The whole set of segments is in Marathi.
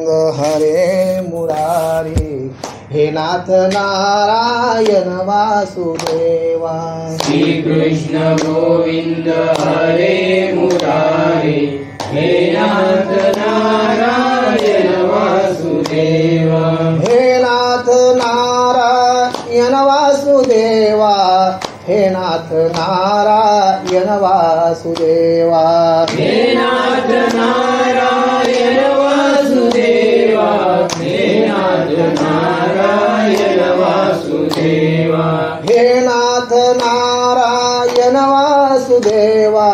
गोविंद हरे मुरारी, हे नाथ नारायण वासुदेवा। श्री कृष्ण गोविंद हरे मुरारी, हे नाथ नारायण वासुदेवा। हे नाथ नारायण वासुदेवा, हे नाथ नारायण वासुदेवा। हे नाथ नारायण वासुदेवा, हे नाथ नारायण वासुदेवा। हे नाथ नारायण वासुदेवा,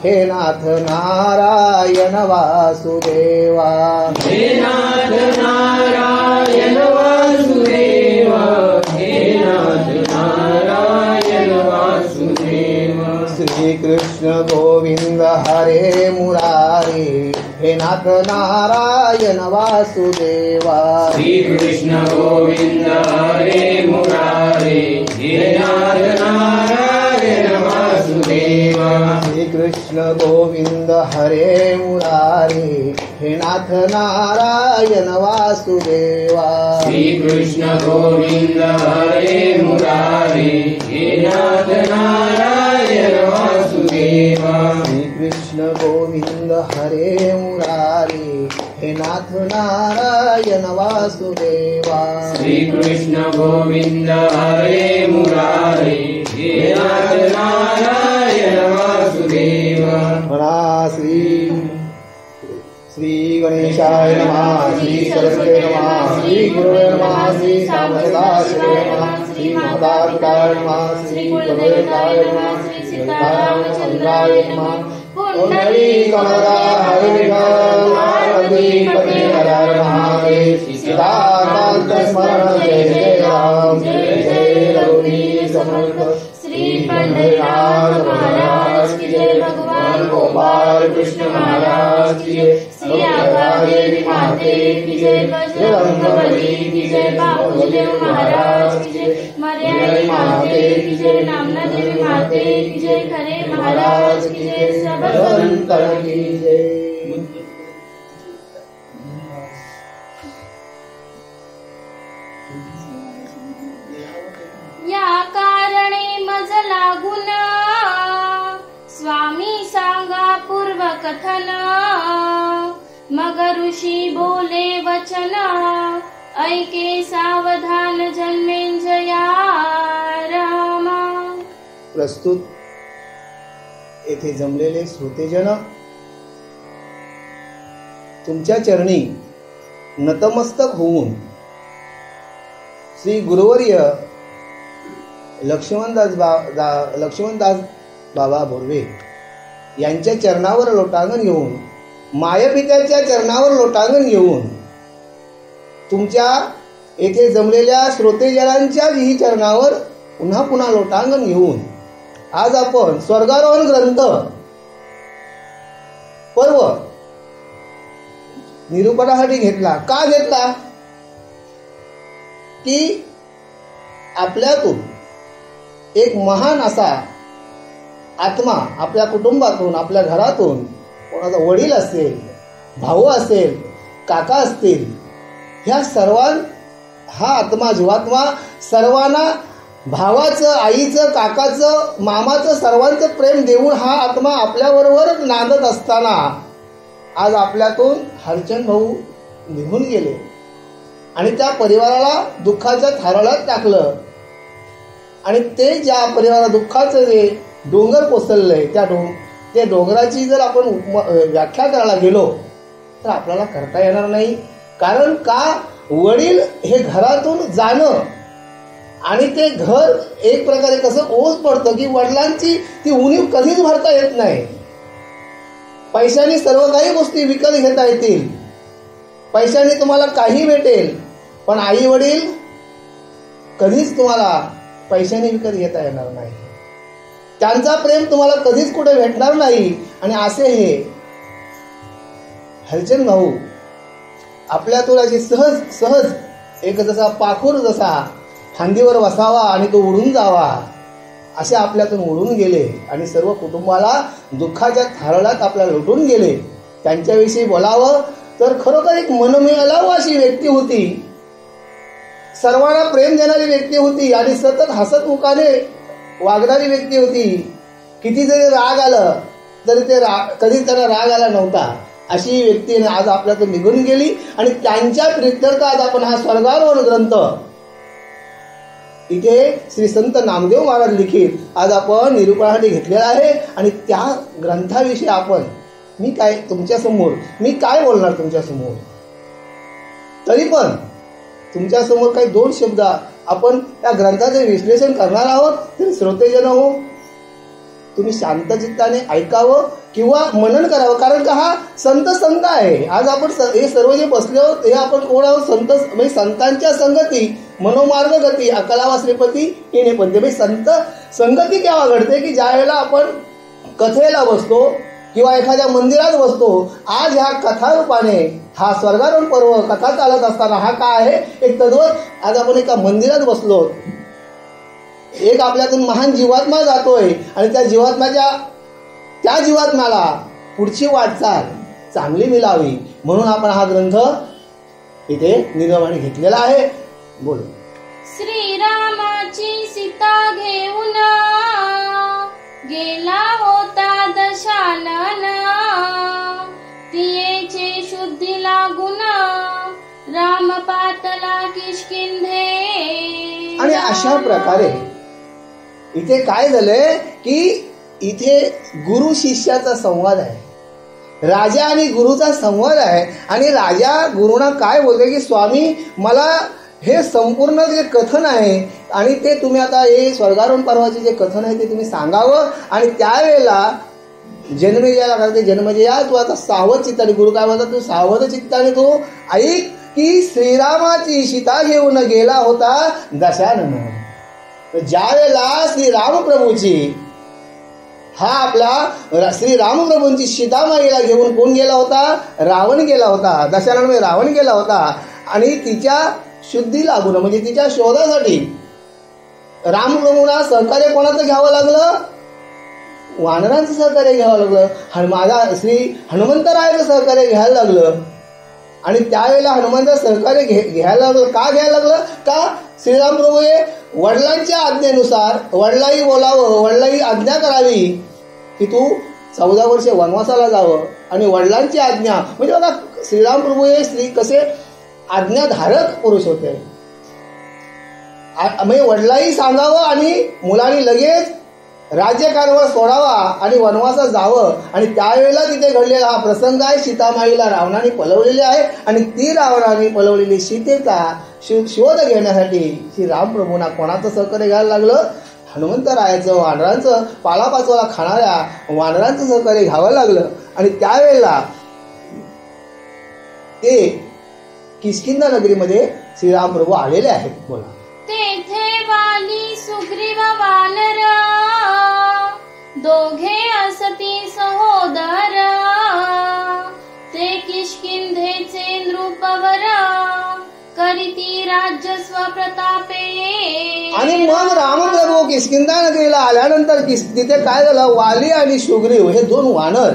हे नाथ नारायण वासुदेवा। हे नाथ नारायण वासुदेवा, हे नाथ नारायण वासुदेवा। श्री कृष्ण गोविंद हरे मुरारी, हे नाथ नारायण वासुदेवा। श्री कृष्ण गोविंद हरे मुरारी, हे नाथ नारायण वासुदेवा। श्री कृष्ण गोविंद हरे मुरारी, हे नाथ नारायण वासुदेवा। श्री कृष्ण गोविंद हरे मुरारी, हे नाथ नारायण वासुदेवा। श्री कृष्ण गोविंद हरे मुरारी, हे नाथ नारायण वासुदेवा। श्री कृष्ण गोविंद हरे मुरारी, हे नाथ नारायण वासुदेवा। म्हणा श्री गणेशाय नमः, श्री सरस्वती नमः, श्री गुरुवे नमः, श्री सामदाशिवे नमः, श्री महादाताय नमः, श्री गुरुदेवाय नमः, श्री सीतारामचंद्राय नमः। पुंडरीकमला हरे विघ्नहारपति हर हर महादेव। सीताकांत स्मरण जय जय राम, जय जय रघुवीर समर्थ। श्री पंढरीनाथ महाराज की जय, भगवान गोपाल कृष्ण महाराज की जय, श्री देवी माते की जय, बजरंगबली की जय, बाबूदेव महाराज की जय, मर्यादा माते की जय, नामना देवी माते की जय, खरे महाराज की जय, सब संतन की जय। या कारणे मज लागून स्वामी सांगा पूर्व कथन, मग ऋषी बोले वचन, ऐके सावधान जन्मेंजया राम। प्रस्तुत येथे जमलेले श्रोतेजन, तुमच्या चरणी नतमस्तक होऊन श्री गुरुवर्य लक्ष्मणदास बाबा बोर्वे यांच्या चरणावर लोटांगण घेऊन, मायपित्याच्या चरणावर लोटांगण घेऊन, तुमच्या येथे जमलेल्या श्रोतेजनांच्या ही चरणावर पुन्हा पुन्हा लोटांगण घेऊन आज आपण स्वर्गारोहण ग्रंथ पर्व निरूपणासाठी घेतला। का घेतला? की आपल्यातून एक महान असा आत्मा आपल्या कुटुंबातून, आपल्या घरातून, कोणाचा वडील असेल, भाऊ असेल, काका असतील, ह्या हा आत्मा, जीवात्मा सर्वांना भावाचं, आईचं, काकाचं, मामाचं, सर्वांचं प्रेम देऊन हा आत्मा आपल्याबरोबर नांदत असताना आज आपल्यातून हरचंद भाऊ निघून गेले आणि त्या परिवाराला दुःखाच्या थारोळ्यात टाकलं। आणि ते ज्या परिवारा दुःखाचं जे डोंगर कोसळलंय, त्या डोंगराची जर आपण व्याख्या करायला गेलो तर आपल्याला करता येणार नाही। कारण का? वडील हे घरातून जाणं आणि ते घर एक प्रकारे कसं ओझ पडतं की वडिलांची ती उणीव कधीच भरता येत नाही। पैशाने सर्व काही गोष्टी विकत घेता येतील, पैशाने तुम्हाला काही भेटेल, पण आई वडील कधीच तुम्हाला पैशाने विकत घेता येणार नाही। त्यांचा प्रेम तुम्हाला कधीच कुठे भेटणार नाही। आणि असे हे हरचंद भाऊ आपल्यातून अशी सहज सहज एक जसा पाखूर जसा फांदीवर बसावा आणि तो उडून जावा असे आपल्यातून उडून गेले आणि सर्व कुटुंबाला दुःखाच्या थारोळ्यात आपल्याला लुटून गेले। त्यांच्याविषयी बोलावं तर खरोखर एक मनमिळाऊ अशी व्यक्ती होती, सर्वांना प्रेम देणारी व्यक्ती होती आणि सतत हसतमुखाने वागणारी व्यक्ती होती. किती जरी राग आलं तरी ते कधी त्यांना राग आला नव्हता. अशी व्यक्तीने आज आपल्यातून निघून गेली आणि त्यांच्या प्रित्यर्थ आज आपण हा स्वर्गारोहण ग्रंथ इथे श्री संत नामदेव महाराज लिखित आज आपण निरूपणासाठी घेतलेला आहे. आणि त्या ग्रंथाविषयी आपण मी काय बोलणार तुमच्यासमोर, तरी पण तुमच्यासमोर काही 2 शब्द आपण त्या ग्रंथाचे विश्लेषण करणार आहोत. तरी श्रोतेजन हो, तुम्ही शांत चित्ताने ऐकावं किंवा मनन करावं. कारण का हा संत आहे. आज आपण हे सर्व जे बसले आहोत हे आपण कोण आहोत? संत, म्हणजे संतांच्या संगती, मनोमार्ग गती, अकलावा श्रीपती येणे पंथे. म्हणजे संत संगती केव्हा घडते की ज्या वेळेला आपण कथेला बसतो किंवा एखाद्या मंदिरात बसतो. आज ह्या कथारूपाने हा स्वर्गारोहण पर्व कथा चालत असताना हा काय आहे? एक तद्वत आज आपण एका मंदिरात बसलो, एक आपल्यातून महान जीवात्मा जातोय आणि त्या जीवात्म्याला पुढची वाटचाल चांगली मिळावी म्हणून आपण हा ग्रंथ इथे निर्माण घेतलेला आहे. बोल. श्रीरामाची सीता घेऊन गेला होता दशानन, तियेचे शुद्धी लागून राम पातला किष्किंधे. आणि अशा प्रकारे इथे काय झालंय की इथे गुरु शिष्याचा संवाद आहे, राजा आणि गुरुचा संवाद आहे. आणि राजा गुरुना काय बोलतोय की स्वामी मला हे संपूर्ण जे कथन आहे आणि ते तुम्ही आता हे स्वर्गारोहण पर्वाचे जे कथन आहे ते तुम्ही सांगावं. आणि त्यावेळेला जन्मेजयाला करते, जन्मेजया तू आता सावध चित्ताने, गुरु काय बोलतात, तू सावध चित्ताने तू ऐक की श्रीरामाची सीता घेऊन गेला होता दशानन. ज्या वेळेला श्री रामप्रभूची हा आपला श्री रामप्रभूंची सीतामाईला घेऊन कोण गेला होता? रावण गेला होता. दशानन म्हणजे रावण गेला होता. आणि तिच्या शुद्धी लागून म्हणजे तिच्या शोधासाठी रामप्रभूंना सहकार्य कोणाचं घ्यावं लागलं? वानरांचं सहकार्य घ्यावं लागलं. माझा श्री हनुमंतरायाचं सहकार्य घ्यायला लागलं. आणि त्यावेळेला हनुमंताचं सहकार्य घ्यायला लागलं. का घ्यायला लागलं? का श्रीराम प्रभू हे वडिलांच्या आज्ञेनुसार वडिलांनी बोलावं, वडिलांनी आज्ञा करावी की तू 14 वर्षे वनवासाला जावं. आणि वडिलांची आज्ञा म्हणजे बघा श्रीराम प्रभू हे कसे आज्ञाधारक पुरुष होते. म्हणजे वडिलांनी सांगावं आणि मुलांनी लगेच राज्यकारभार सोडावा आणि वनवासात जावं. आणि त्यावेळेला तिथे घडलेला हा प्रसंग आहे. सीतामाईला रावणाने पळवलेली आहे आणि ती रावणाने पळवलेली सीतेचा शोध घेण्यासाठी श्री रामप्रभूंना कोणाचं सहकार्य घ्यायला लागलं? हनुमंतरायाचं, वानरांचं, पालापाचोला खाणाऱ्या वानरांचं सहकार्य घ्यावं लागलं. आणि त्यावेळेला ते किष्किंधा नगरीमध्ये श्रीरामप्रभू आलेले आहेत. बोला. तेथे वाली सुग्रीव वानर दोघे असती सहोदर, ते किष्किंधेचे नृपवर करीती राज्य स्वप्रतापे. आणि मग रामप्रभू किष्किंधा नगरीला आल्यानंतर तिथे काय झालं? वाली आणि सुग्रीव हे 2 वानर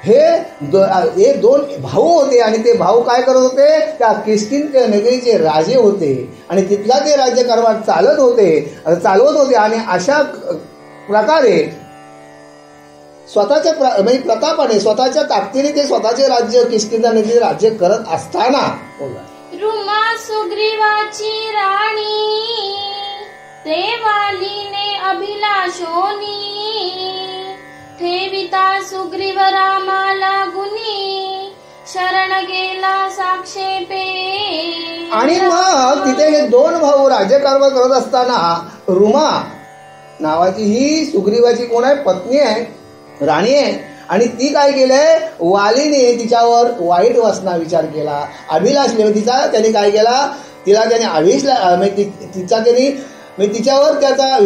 हे 2 भाऊ होते. आणि ते भाऊ काय करत होते? त्या किष्किंधा नगरीचे राजे होते आणि तिथला ते राज्यकारभार चालवत होते. आणि अशा प्रकारे स्वतःच्या म्हणजे प्रतापाने स्वतःच्या ताकदीने ते स्वतःचे राज्य किष्किंधा नगरी राज्य करत असताना रुमा सुग्रीवाची राणी ते वालीने अभिलाषोनी, ठेविता सुग्रीव रामाला गुनी शरण गेला साक्षेपे. आणि मग तिथे हे 2 भाऊ राज्यकारभार करत असताना रुमा नावाची ही सुग्रीवाची कोण आहे? पत्नी आहे, राणी आहे. आणि ती काय केलंय? वालीने तिच्यावर वाईट वसना विचार केला, अभिलाष तिचा त्याने काय केला? तिला त्याने तिचा त्याने तिच्यावर त्याचा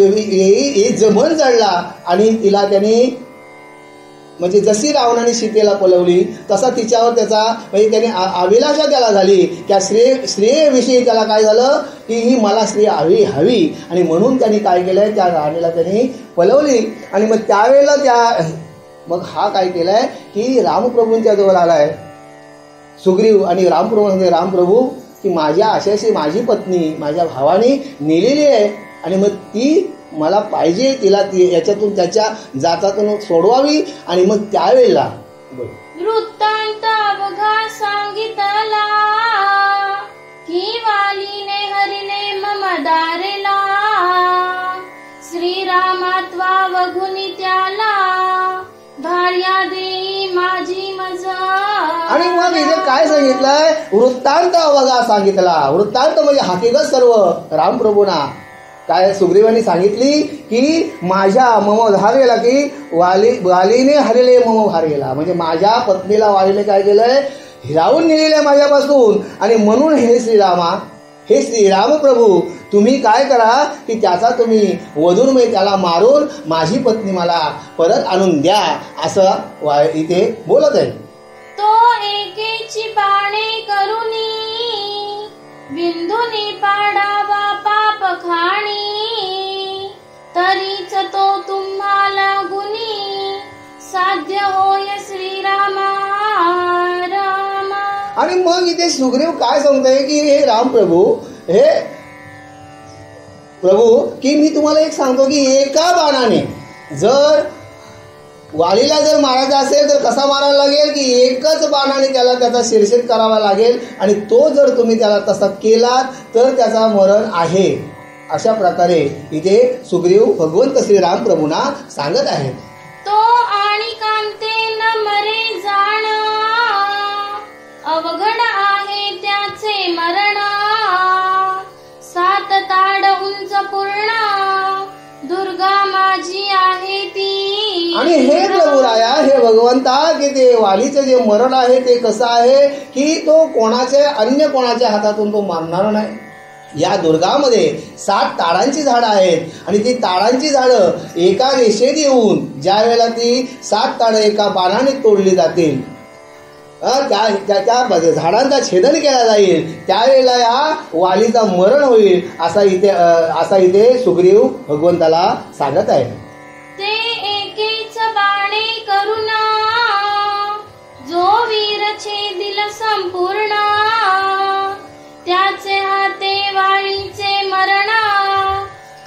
जमन चढला आणि तिला त्याने म्हणजे जशी रावणाने सीतेला पळवली तसा तिच्यावर त्याचा म्हणजे त्याने अभिलाषा त्याला झाली. त्या स्त्रियेविषयी त्याला काय झालं की ही मला स्त्री हवी आणि म्हणून त्यांनी काय केलंय? त्या राणीला त्यांनी पळवली. आणि मग त्यावेळेला मग हा काय केलाय की रामप्रभूंच्या जवळ आलाय सुग्रीव आणि रामप्रभू म्हणते, रामप्रभू की माझ्या आशयाशी माझी पत्नी माझ्या भावाने नेलेली आहे आणि मग ती मला पाहिजे, तिला ती याच्यातून त्याच्या जाचातून सोडवावी. आणि मग त्यावेळेला वृत्तांत अवघा सांगितला की वालीने हरिले मम दारेला, श्रीरामात्वा वघुनी त्याला भार्या देई माझी मज. आणि मग इथे काय सांगितलंय? वृत्तांत अवघा सांगितला. वृत्तांत म्हणजे हकीकत सर्व रामप्रभूंना काय सुग्रीवांनी सांगितली की माझ्या मम धारेला की वालीने हरले मम भारेला, म्हणजे माझ्या पत्नीला वालीने काय केलंय? हिरावून नेलेलं माझ्यापासून. आणि म्हणून हे श्रीराम प्रभू तुम्ही काय करा की त्याचा तुम्ही वधून म्हणजे त्याला मारून माझी पत्नी मला परत आणून द्या, असं इथे बोलत आहे. तो एकेची बाणे करुनी बिंदुनी पाडावा पाप खाणी, तरीच तो तुम्हाला गुणी साध्य होय श्रीरामा रामा. आणि मग इथे सुग्रीव काय सांगतोय की हे रामप्रभू, हे प्रभू की मी तुम्हाला एक सांगतो की एका बाणाने जर वालीला जर मारायचं असेल तर कसा मारायला लागेल की एकच बाणाने त्याला त्याचा शिरछेद करावा लागेल. आणि तो जर तुम्ही त्याला तसा केला तर त्याचा मरण आहे. अशा प्रकारे इथे सुग्रीव भगवंत श्री रामप्रभूंना सांगत आहेत. तो आणि कांते न मरे जाण, अवघड आहे त्याचे मरण, सात ताड उंच पूर्ण दुर्गा माझी आहे ती. आणि हे प्रभू राया, हे भगवंता की ते वालीचे जे मरण आहे ते कसं आहे की तो अन्य कोणाच्या हातातून तो मारणार नाही. या दुर्गामध्ये 7 ताडांची झाडं आहेत आणि ती ताडांची झाडं एका रेषेत येऊन ज्या वेळेला ती 7 ताडं एका बाणाने तोडली जातील, त्या झाडांचा छेदन केला जाईल, त्यावेळेला या वालीचा मरण होईल, असा इथे सुग्रीव भगवंताला सांगत आहे. ते एकेच बाणे करुणा जो वीर छेदिल संपूर्ण, त्याचे हाते वाळीचे मरण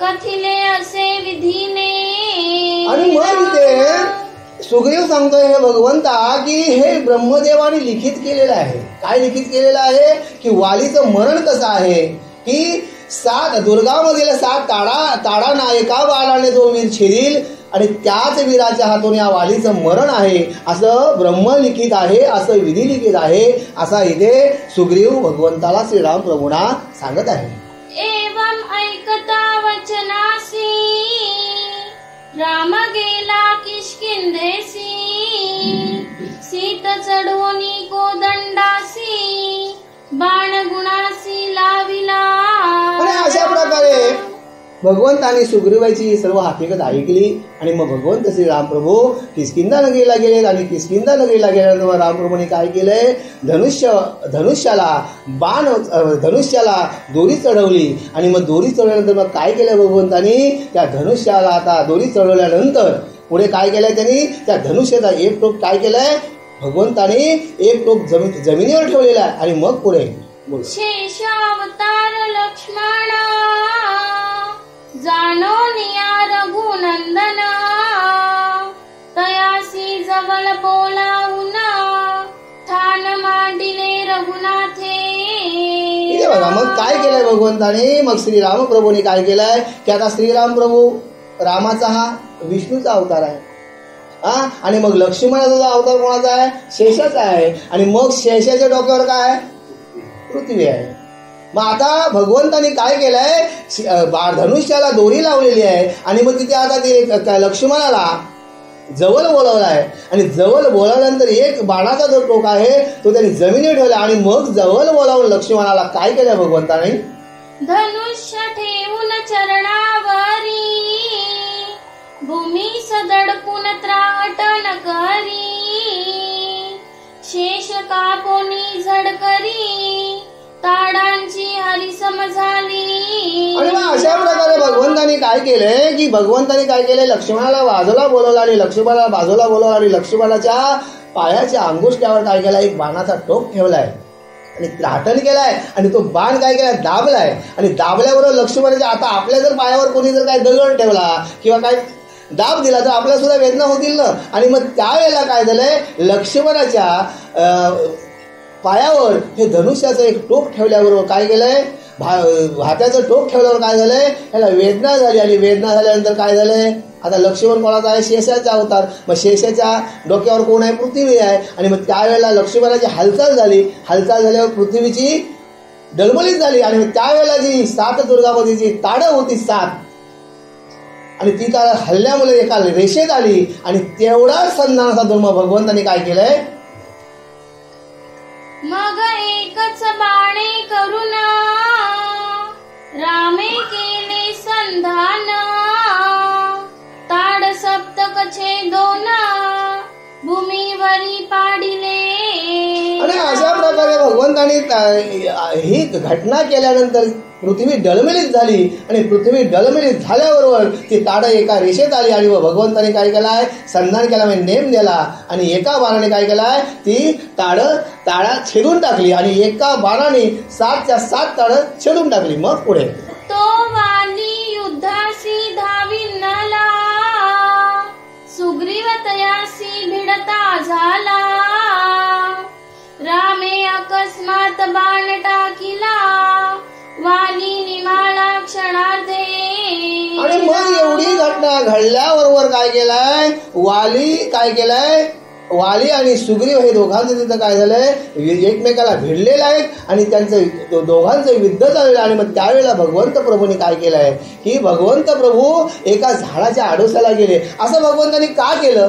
कथिले असे विधीने. आणि मग इथे सुग्रीव सांगतोय हे भगवंता की हे ब्रह्मदेवाने लिखित केलेलं आहे. काय लिखित केलेलं आहे की वालीचं मरण कसं आहे की 7 दुर्गामधील 7 ताडांना एका बाणाने जो वीर छेदील आणि त्याच वीराच्या हातून या वालीचं मरण आहे, असं ब्रह्मलिखित आहे, असं विधी लिखित आहे, असा इथे सुग्रीव भगवंताला श्रीराम प्रभूंना सांगत आहे. एवं ऐकता वचनासी राम गेला किष्किंधेसी, सीत चढवणी कोदंडासी बाण गुणासी लाविला. आणि अशा प्रकारे भगवंताने सुग्रीवाची सर्व हकीकत ऐकली. आणि मग भगवंत श्री रामप्रभू किष्किंधा नगरीला गेलेत. आणि किष्किंधा नगरीला गेल्यानंतर रामप्रभूने काय केलंय? धनुष्याला दोरी चढवली. आणि मग दोरी चढवल्यानंतर मग काय केलंय भगवंतानी? त्या धनुष्याला आता दोरी चढवल्यानंतर पुढे काय केलंय त्यांनी? त्या धनुष्याचा एक टोक काय केलंय? भगवंताने एक टोक जमिनीवर ठेवलेला आहे. आणि मग पुढे शेषावतार लक्ष्मण जाणो निया रघुनंदन, तयासी जवळ बोलावून ठाण मांडिले रघुनाथे. बघा मग काय केलंय भगवंताने? मग श्रीराम प्रभूने काय केलंय की आता श्रीराम प्रभू रामाचा हा विष्णूचा अवतार आहे आणि मग लक्ष्मणाचा जो अवतार कोणाचा आहे? शेषाचा आहे. आणि मग शेषाच्या डोक्यावर काय? पृथ्वी आहे. मग आता भगवंताने काय केलंय? धनुष्याला दोरी लावलेली आहे. आणि मग तिथे आता ते लक्ष्मणाला जवळ बोलावला आहे. आणि जवळ बोलावल्यानंतर एक बाणाचा जो टोक आहे तो त्यांनी जमिनीवर ठेवला. आणि मग जवळ बोलावून लक्ष्मणाला काय केलंय भगवंताने? धनुष्य ठेवून चरणावरी भूमी सदडपून त्राटन करी, शेष कापोनी झडकरी ताडांची हरिसम झाली. आणि मग अशा प्रकारे भगवंताने काय केलंय की लक्ष्मणाला बाजूला बोलवलं आणि लक्ष्मणाला बाजूला बोलवलं आणि लक्ष्मणाच्या पायाच्या अंगुष्ट्यावर काय केलाय, एक बाणाचा टोक ठेवलाय आणि त्राटण केलाय आणि तो बाण काय केलाय, दाबलाय आणि दाबल्याबरोबर लक्ष्मणाच्या आता आपल्या जर पायावर कोणी जर काय दगड ठेवला किंवा काय दाब दिला तर आपल्याला सुद्धा वेदना होतील ना. आणि मग त्यावेळेला काय झालंय, लक्ष्मणाच्या पायावर हे धनुष्याचं एक टोक ठेवल्याबरोबर काय केलंय, भात्याचं टोक ठेवल्यावर काय झालंय, ह्याला वेदना झाली आणि वेदना झाल्यानंतर काय झालंय, आता लक्ष्मण कोणाचा आहे, शेषाचा अवतार. मग शेषाच्या डोक्यावर कोण आहे, पृथ्वी आहे. आणि मग त्यावेळेला लक्ष्मणाची हालचाल झाली, हालचाल झाल्यावर पृथ्वीची डलमलीत झाली आणि त्यावेळेला जी 7 दुर्गामध्ये जी ताडं होती 7 आणि ती ताडं हल्ल्यामुळे एका रेषेत आली आणि तेवढा संधानाचा धर्म भगवंतांनी काय केलंय, मग एकच बाणे करून रामे केले संधान, ताड सप्तक छेदोन भूमीवरी पाडिले. आणि अशा प्रकारे भगवंतांनी ही घटना केल्यानंतर पृथ्वी डळमळीत झाली आणि पृथ्वी डळमळीत झाल्याबरोबर ती ताडं एका रेषेत आली आणि भगवंतांनी काय केलाय, संधान केला म्हणजे नेम दिला आणि एका बाणाने काय केलाय, ती ताडा छेदून टाकली आणि एका बाणाने 7च्या 7 ताडं छेदून टाकली. मग पुढे तो वाली युद्धासी धाविनला, सुग्रीव तयासी भिडता झाला, रामे अकस्मात बाण टाकिला, वाली निमाळा क्षणार्धे. आणि मग एवढी घटना घडल्याबरोबर काय केलाय, वाली काय केलाय, वाली आणि सुग्रीव हे दोघांचं तिथं काय झालंय, एकमेकाला भिडलेलं आहे आणि त्यांचं दोघांचं युद्ध चाललेलं. आणि मग त्यावेळेला भगवंत प्रभूंनी काय केलंय की भगवंत प्रभू एका झाडाच्या आडोशाला गेले. असं भगवंतांनी का केलं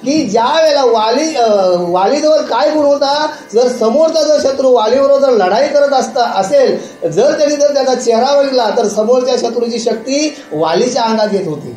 की ज्या वेळेला वालीजवळ काय गुण होता, जर समोरचा जर शत्रू वालीबरोबर जर लढाई करत असेल, जर त्यांनी जर त्याचा चेहरा बघितला तर समोरच्या शत्रूची शक्ती वालीच्या अंगात येत होती.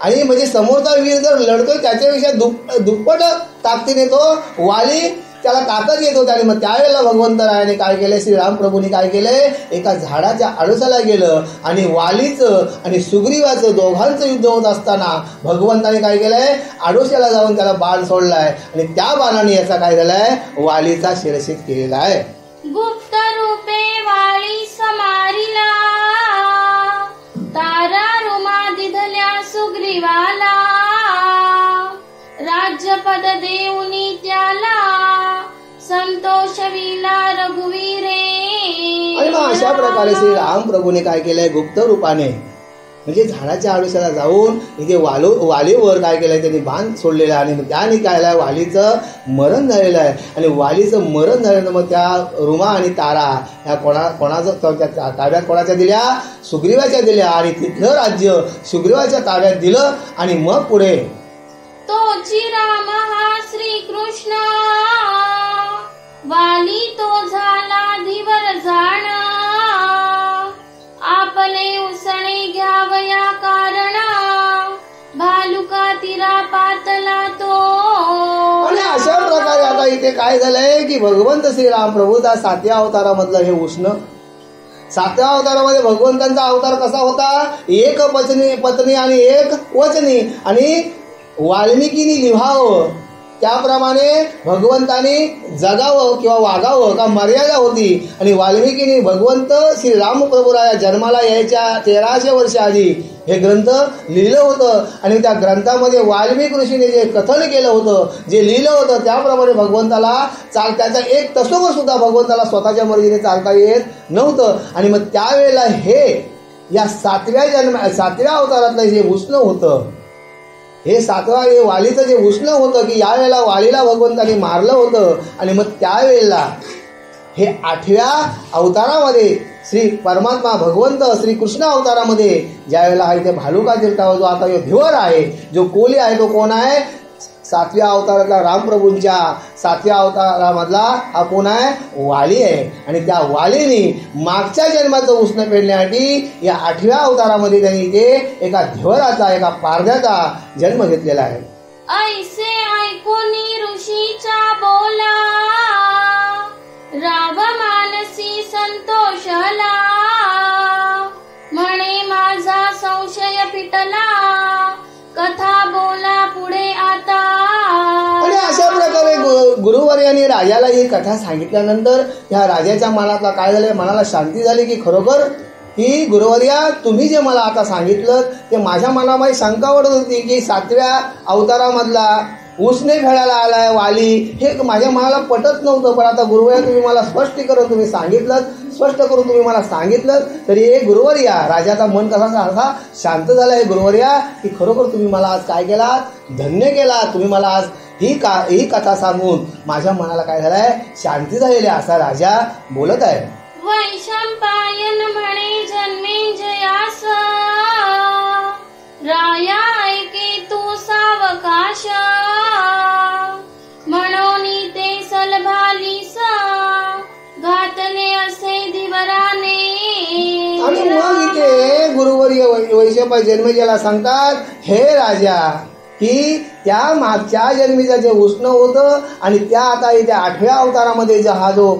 आणि म्हणजे समोरचा वीर जर लढतोय त्याच्यापेक्षा दुप्पट ताकदीने तो वाली त्याला ताकद येत होती. आणि मग त्यावेळेला भगवंतरायाने काय केलंय, श्रीराम प्रभूंनी काय केलंय, एका झाडाच्या आडोशाला गेलं आणि वालीचं आणि सुग्रीवाचं दोघांचं युद्ध होत असताना भगवंताने काय केलंय, आडोशाला जाऊन त्याला बाण सोडलाय आणि त्या बाणाने याचा काय झालाय, वालीचा शिरच्छेद केलेला आहे. गुप्त रूपे वाळी समारिला, तारा रुमा दिधल्या सुग्रीवाला, राज्यपद देऊनी त्याला, संतोष विला रघुवीरे. आणि मग अशा प्रकारे श्री राम प्रभूने काय केलंय, गुप्त रूपाने म्हणजे झाडाच्या आडोशाला जाऊन इथे वालीवर काय केलंय, त्यांनी बाण सोडलेला आहे. आणि त्याने काय वालीचं मरण झालेलं आहे. आणि वालीचं मरण झाल्यानंतर मग त्या रुमा आणि तारा ह्या कोणाचं ताब्यात कोणाच्या दिल्या, सुग्रीवाच्या दिल्या. आणि तिथलं राज्य सुग्रीवाच्या ताब्यात दिलं. आणि मग पुढे तोची राम हा श्रीकृष्ण, वाली तो झाला धीवर जाण, आपले उसणे घ्यावया कारण, भालुका तिरा पातला तो. आणि अशा प्रकारे आता इथे काय झालंय की भगवंत श्रीराम प्रभूचा 7व्या अवतारामधलं हे उष्ण, 7व्या अवतारामध्ये भगवंतांचा अवतार कसा होता, एक पत्नी आणि एक वचनी. आणि वाल्मिकीनी लिहावं त्याप्रमाणे भगवंतानी जगावं किंवा वागावं का मर्यादा होती. आणि वाल्मिकीनी भगवंत श्री रामप्रभूराया जन्माला यायच्या 1300 वर्ष आधी हे ग्रंथ लिहिलं होतं. आणि त्या ग्रंथामध्ये वाल्मिक ऋषीने जे कथन केलं होतं, जे लिहिलं होतं त्याप्रमाणे भगवंताला त्याचा एक तसोवर सुद्धा भगवंताला स्वतःच्या मर्जीने चालता येत नव्हतं. आणि मग त्यावेळेला हे या 7व्या अवतारातलं जे उष्ण होतं, हे 7वा हे वालीचं जे उष्ण होतं की यावेळेला वालीला भगवंताने मारलं होतं. आणि मग त्यावेळेला हे 8व्या अवतारामध्ये श्री परमात्मा भगवंत श्री कृष्ण अवतारामध्ये ज्या वेळेला हा इथे भालुका तीर्थावर जो आता धीवर आहे, जो कोली आहे, तो कोण आहे, 7व्या अवतारातला रामप्रभूंच्या 7व्या अवतारामधला हा कोण आहे, वाली आहे. आणि त्या वालीने मागच्या जन्माचं उष्ण पेडण्यासाठी या 8व्या अवतारामध्ये त्यांनी इथे एका धीवराचा, एका पारध्याचा जन्म घेतलेला आहे. ऐसे ऐकूनी ऋषीचा बोला, राव मानसी संतोषला, म्हणे माझा संशय फिटला, कथा बोला पुढे आता. गुरुवर्याने राजाला ही कथा सांगितल्यानंतर ह्या राजाच्या मनातला काय झालं, मनाला शांती झाली की खरोखर की गुरुवर्या तुम्ही जे मला आता सांगितलं ते माझ्या मनामध्ये शंका वाटत होती की 7व्या अवतारामधला उसने फेडायला आलाय वाली, हे माझ्या मनाला पटत नव्हतं. पण आता गुरुवर्या तुम्ही मला स्पष्टीकरण तुम्ही सांगितलं, स्पष्ट करून तुम्ही मला सांगितलं तरी हे गुरुवर्या, राजाचा मन कसा शांत झाला आहे गुरुवर्या की खरोखर तुम्ही मला आज काय केला, धन्य केला. तुम्ही मला आज ही कथा सांगून माझ्या मनाला काय झालंय, शांती झालेली आहे, असा राजा बोलत आहे. वैशंपायन म्हणे जन्मेंजयास, राया ऐके तू सावकाश, म्हणोनी ते सलभालीस, घातले असे दिवराने. आणि मग इथे गुरुवर्य वैशंपाय जन्मेजयाला सांगतात, हे राजा की त्या मागच्या जन्मीचं जे उष्ण होतं आणि त्या आता इथे 8व्या अवतारामध्ये हा जो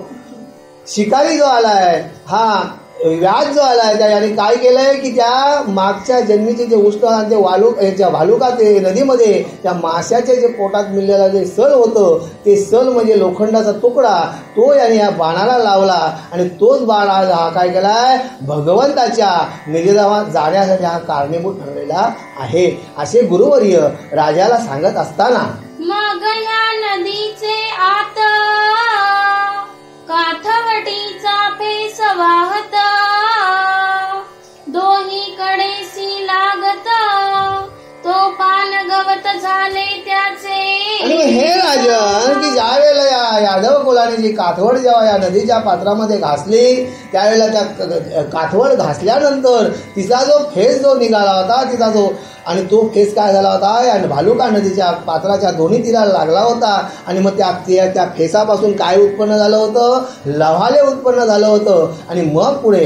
शिकारी जो आलाय, हा व्याज जो आलाय, त्याने काय केलंय की त्या मागच्या जन्मीचे जे उष्ण ते भालुका ते नदीमध्ये त्या माशाच्या जे पोटात मिळलेला जे सल होतं ते सल म्हणजे लोखंडाचा तुकडा, तो याने या बाणाला लावला आणि तोच बाण आज हा काय केलाय, भगवंताच्या निजधामात जाण्यासाठी हा कारणीभूत ठरलेला आहे, असे गुरुवर्य राजाला सांगत असताना मग ह्या नदीचे आत काठवटीचा फेस वाहत, दोहीकडेसी लागत, तो पान गवत झाले त्याचे. आणि हे राजन की ज्या वेळेला या यादव कुलाने जी काठवड जेव्हा या नदीच्या पात्रामध्ये घासली त्यावेळेला त्या काठवड घासल्यानंतर तिचा जो फेस जो निघाला होता तिचा जो, आणि तो फेस काय झाला होता आणि भालुका नदीच्या पात्राच्या दोन्ही तीराला लागला होता. आणि मग त्या फेसापासून काय उत्पन्न झालं होतं, लव्हाले उत्पन्न झालं होतं. आणि मग पुढे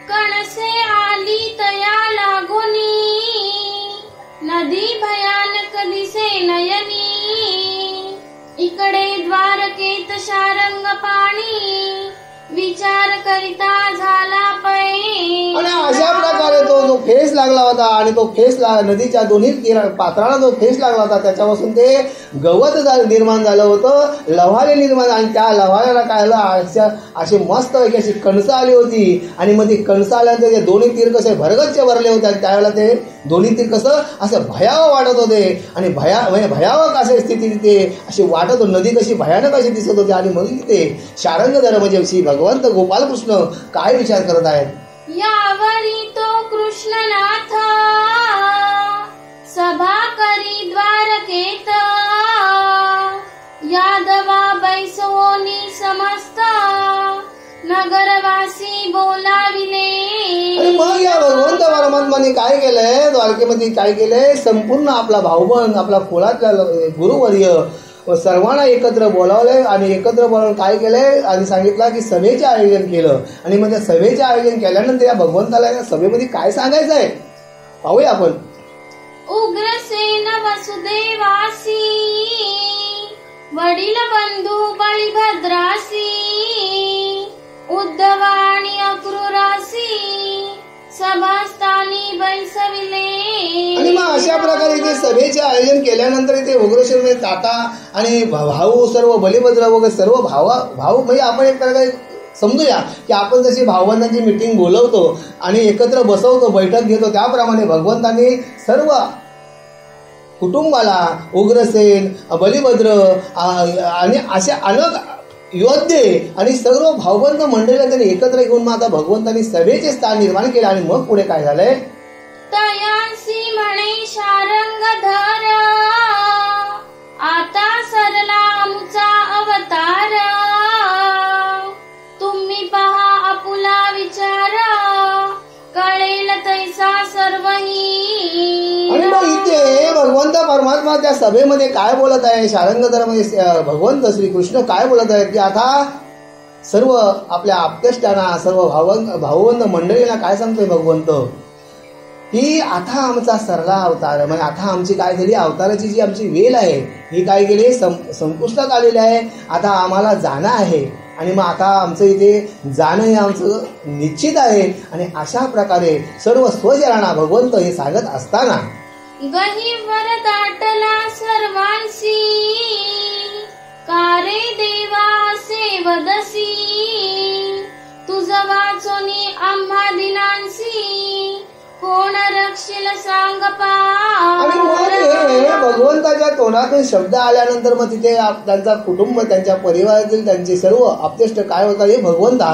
कणसे आली तया लागोनी, नदी भयानक दिसे नयनी, इकडे द्वारकेत शारंग पाणी, विचार करिता झाला पै. आणि अशा प्रकारे तो जो फेस लागला होता आणि तो फेस नदीच्या दोन्ही पात्राला जो फेस लागला होता त्याच्यापासून ते गवत निर्माण झालं होतं, लव्हाले निर्माण. आणि त्या लव्हाल्याला काय झालं, अशी मस्त अशी कणसं आली होती. आणि मग ती कणसं आल्यानंतर ते दोन्ही तीर कसे भरगच्च भरले होते आणि त्यावेळेला ते दोन्ही तीर कसं असं भयावह वाटत होते. आणि भयावह अशी स्थिती तिथे अशी वाटत होती, नदी कशी भयानक अशी दिसत होती. आणि मग तिथे शारंगधर म्हणजे श्री भगवंत गोपालकृष्ण काय विचार करत आहेत, यावरी तो कृष्णनाथ सभा करी द्वारकेत, यादवा बैसवोनी समस्त, नगरवासी बोलाविले. आणि मग या भगवंत परमात्माने काय केलंय, द्वारकेमध्ये काय केलंय, संपूर्ण आपला भाऊबंद आपला कुळातला गुरुवर्य सर्वांना एकत्र बोलावलंय. आणि एकत्र बोलावून काय केलंय आणि सांगितलं की सभेचे आयोजन केलं. आणि मग त्या सभेचे आयोजन केल्यानंतर या भगवंताला या सभेमध्ये काय सांगायचं आहे पाहूया आपण. उग्रसेन वसुदेवासी, वडील बंधू बळीभद्रासी, उद्धवाणी अक्रूरासी, सभास्थानी बैसविले. आणि मग अशा प्रकारे इथे सभेचे आयोजन केल्यानंतर इथे उग्रसेन ताता आणि भाऊ सर्व बलिभद्र वगैरे सर्व भाऊ म्हणजे आपण एक प्रकारे समजूया की आपण जशी भावबंधांची मीटिंग बोलवतो आणि एकत्र बसवतो, बैठक घेतो, त्याप्रमाणे भगवंतांनी सर्व कुटुंबाला उग्रसेन बलिभद्र आणि अशा अनेक योद्धे आणि सर्व भावबंध मंडळीला त्यांनी एकत्र घेऊन मग आता भगवंतांनी सभेचे स्थान निर्माण केले. आणि मग पुढे काय झालंय, तयांसी म्हणे शारंगधर, आता सरला आमचा अवतार, तुम्ही पहा आपुला विचार, कळेल तैसा सर्वही. आणि मग इथे भगवंत परमात्मा त्या सभेमध्ये काय बोलत आहे, शारंगधर म्हणजे भगवंत श्रीकृष्ण काय बोलत आहेत की आता सर्व आपल्या आप्तेष्टांना सर्व भावबंध मंडळींना काय सांगतोय भगवंत की आता आमचा सरला अवतार म्हणजे आता आमची काय झाली, अवताराची जी आमची वेल आहे ही काय गेली संपुष्टात आलेली आहे. आता आम्हाला जाणं आहे आणि मग आता आमचं इथे जाणं हे आमचं निश्चित आहे. आणि अशा प्रकारे सर्व स्वजनांना भगवंत हे सांगत असताना गहिवर दाटला सर्वांसी, कारे देवा असे वदसी, तुझ वाचोनी आम्हा दिनांसी, कोण रक्षेल सांग आणि मग पार. हे भगवंताच्या तोंडातून शब्द आल्यानंतर मग तिथे त्यांचा कुटुंब, त्यांच्या परिवारातील त्यांचे सर्व आप्तेष्ट काय होतात, हे भगवंता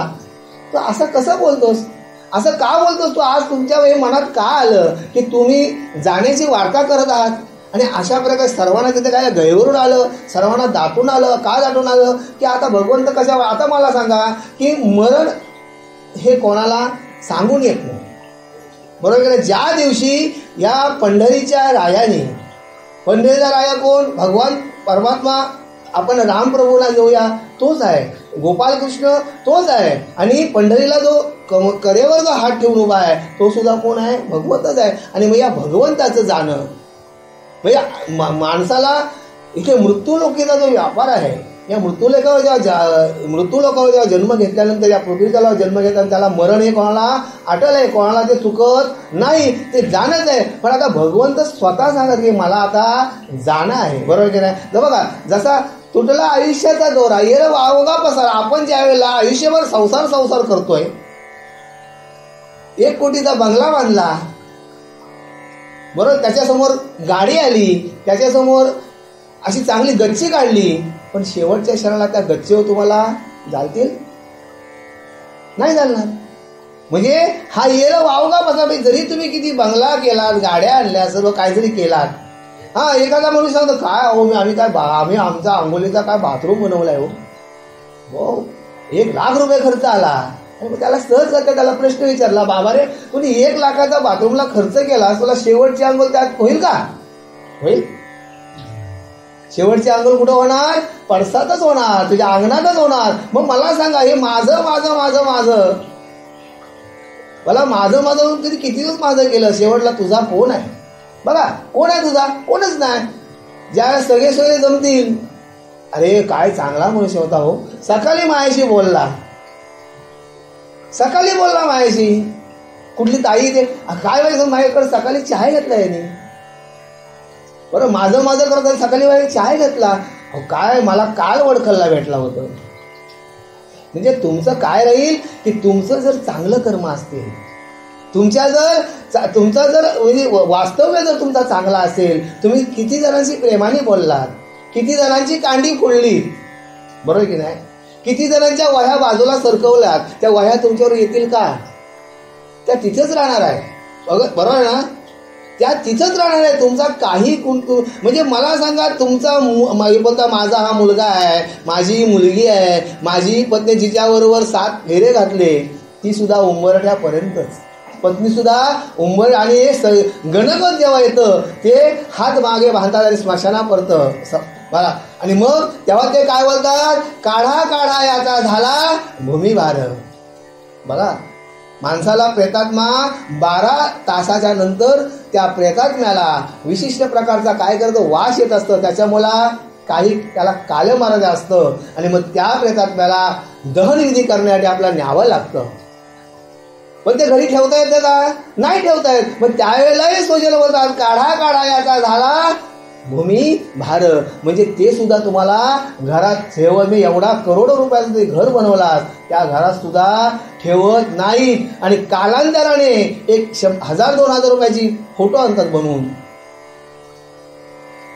तू असं कसं बोलतोस, असं का बोलतोस तू, आज तुमच्या हे मनात का आलं की तुम्ही जाण्याची वार्ता करत आहात. आणि अशा प्रकारे सर्वांना तिथे काय गैवरून आलं, सर्वांना दाटून आलं. का दाटून आलं की आता भगवंत कशा, आता मला सांगा की मरण हे कोणाला सांगून येत नाही, बरोबर. ज्या दिवशी या पंढरीच्या रायाने, पंढरीचा राया कोण, भगवान परमात्मा, आपण रामप्रभूला घेऊया तोच आहे, गोपालकृष्ण तोच आहे, आणि पंढरीला जो करेवर जो हात ठेवून उभा आहे तो सुद्धा कोण आहे, भगवंतच आहे. आणि मग या भगवंताचं जाणं म्हणजे माणसाला इथे मृत्यूलोकीचा जो व्यापार आहे, या मृत्यूलोकावर जेव्हा जन्म घेतल्यानंतर, या पृथ्वीचा जन्म घेतल्यानंतर त्याला मरण हे कोणाला अटल आहे, कोणाला ते चुकत नाही, ते जाणंच आहे. पण आता भगवंत स्वतः सांगत की मला आता जाणं आहे, बरोबर की नाही. तर बघा, जसा तुटला आयुष्याचा दोरा, येर वावगा पसार. आपण ज्या वेळेला आयुष्यभर संसार करतोय, 1 कोटीचा बंगला बांधला, बरोबर, त्याच्यासमोर गाडी आली, त्याच्यासमोर अशी चांगली गच्ची काढली, पण शेवटच्या क्षणाला त्या गच्चीवर तुम्हाला चालतील नाही चालणार. म्हणजे हा येर वावगा बसा. जरी तुम्ही किती बंगला केलात, गाड्या आणल्या, सर्व काहीतरी केलात, हा एखादा माणूस सांगतो काय हो आम्ही आमचा अंघोलीचा काय बाथरूम बनवलाय हो, 1 लाख रुपये खर्च आला. आणि त्याला सहज करता त्याला प्रश्न विचारला, बाबा रे तुम्ही 1 लाखाचा बाथरूमला खर्च केला, तुला शेवटची अंघोळ त्यात होईल का, होईल. शेवटची अंघोळ कुठं होणार, पडसातच होणार, तुझ्या अंगणातच होणार. मग मला सांगा, हे माझं मला माझं किती दिवस माझं केलं, शेवटला तुझा कोण आहे. बघा कोण आहे तुझा, कोणच नाही. ज्या सगळे सगळे जमतील, अरे काय चांगला मनुष्य होता हो, सकाळी मायाशी बोलला, मायाशी. कुठली ताई ते काय व्हायचं, माझ्याकडे सकाळी चहा घेतला याने, बरं माझं करत सकाळी माझ्या चहा घेतला. काय मला काल वडखलला भेटला होतं. म्हणजे तुमचं काय राहील की तुमचं जर चांगलं कर्म असतील, तुमचा जर म्हणजे वास्तव्य जर तुमचा चांगला असेल, तुम्ही किती जणांशी प्रेमाने बोललात, किती जणांची कांडी फोडली, बरोबर की नाही, किती जणांच्या वह्या बाजूला सरकवल्यात, त्या वह्या तुमच्यावर येतील का, त्या तिथेच राहणार आहे, बरोबर आहे ना, त्या तिथंच राहणार आहे. तुमचा काही म्हणजे मला सांगा, तुमचा बोलता माझा हा मुलगा आहे, माझी मुलगी आहे, माझी पत्नी जिच्याबरोबर 7 फेरे घातले, ती सुद्धा उंबरठ्यापर्यंतच, पत्नी सुद्धा उंबर. आणि गणगत जेव्हा येतं ते हात मागे बांधतात स्मशानापर्यंत बघा. आणि मग तेव्हा ते काय बोलतात, काढा याचा झाला भूमिभार. बघा, माणसाला प्रेतात्मा 12 तासाच्या नंतर त्या प्रेतात्म्याला विशिष्ट प्रकारचा काय करतो, वास येत असतं, त्याच्यामुळे काही त्याला कालमर्यादा असतं. आणि मग त्या प्रेतात्म्याला दहनविधी करण्यासाठी आपल्याला न्यावं लागतं. पण ते घरी ठेवता येतं का, नाही ठेवता येत. मग त्यावेळेलाही सोजल बोलतात, काढा याचा झाला भूमी भार. म्हणजे ते सुद्धा तुम्हाला घरात ठेवत मी, एवढा करोडो रुपयाचं ते घर बनवलात, त्या घरात सुद्धा ठेवत नाहीत. आणि कालांतराने 1000-2000 रुपयाची फोटो आणतात बनवून,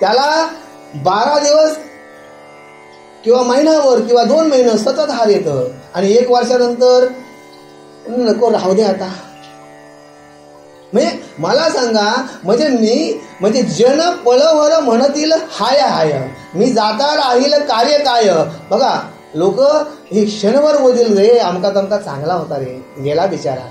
त्याला 12 दिवस किंवा महिनाभर किंवा 2 महिने सतत हार येतं. आणि 1 वर्षानंतर नको राहू दे आता. म्हणजे मला सांगा, म्हणजे जन पळवर म्हणतील हाय, मी जाता राहील कार्य काय. बघा, लोक हे क्षणभर बोलतील, रे अमका तमका चांगला होता रे, गेला बिचारा.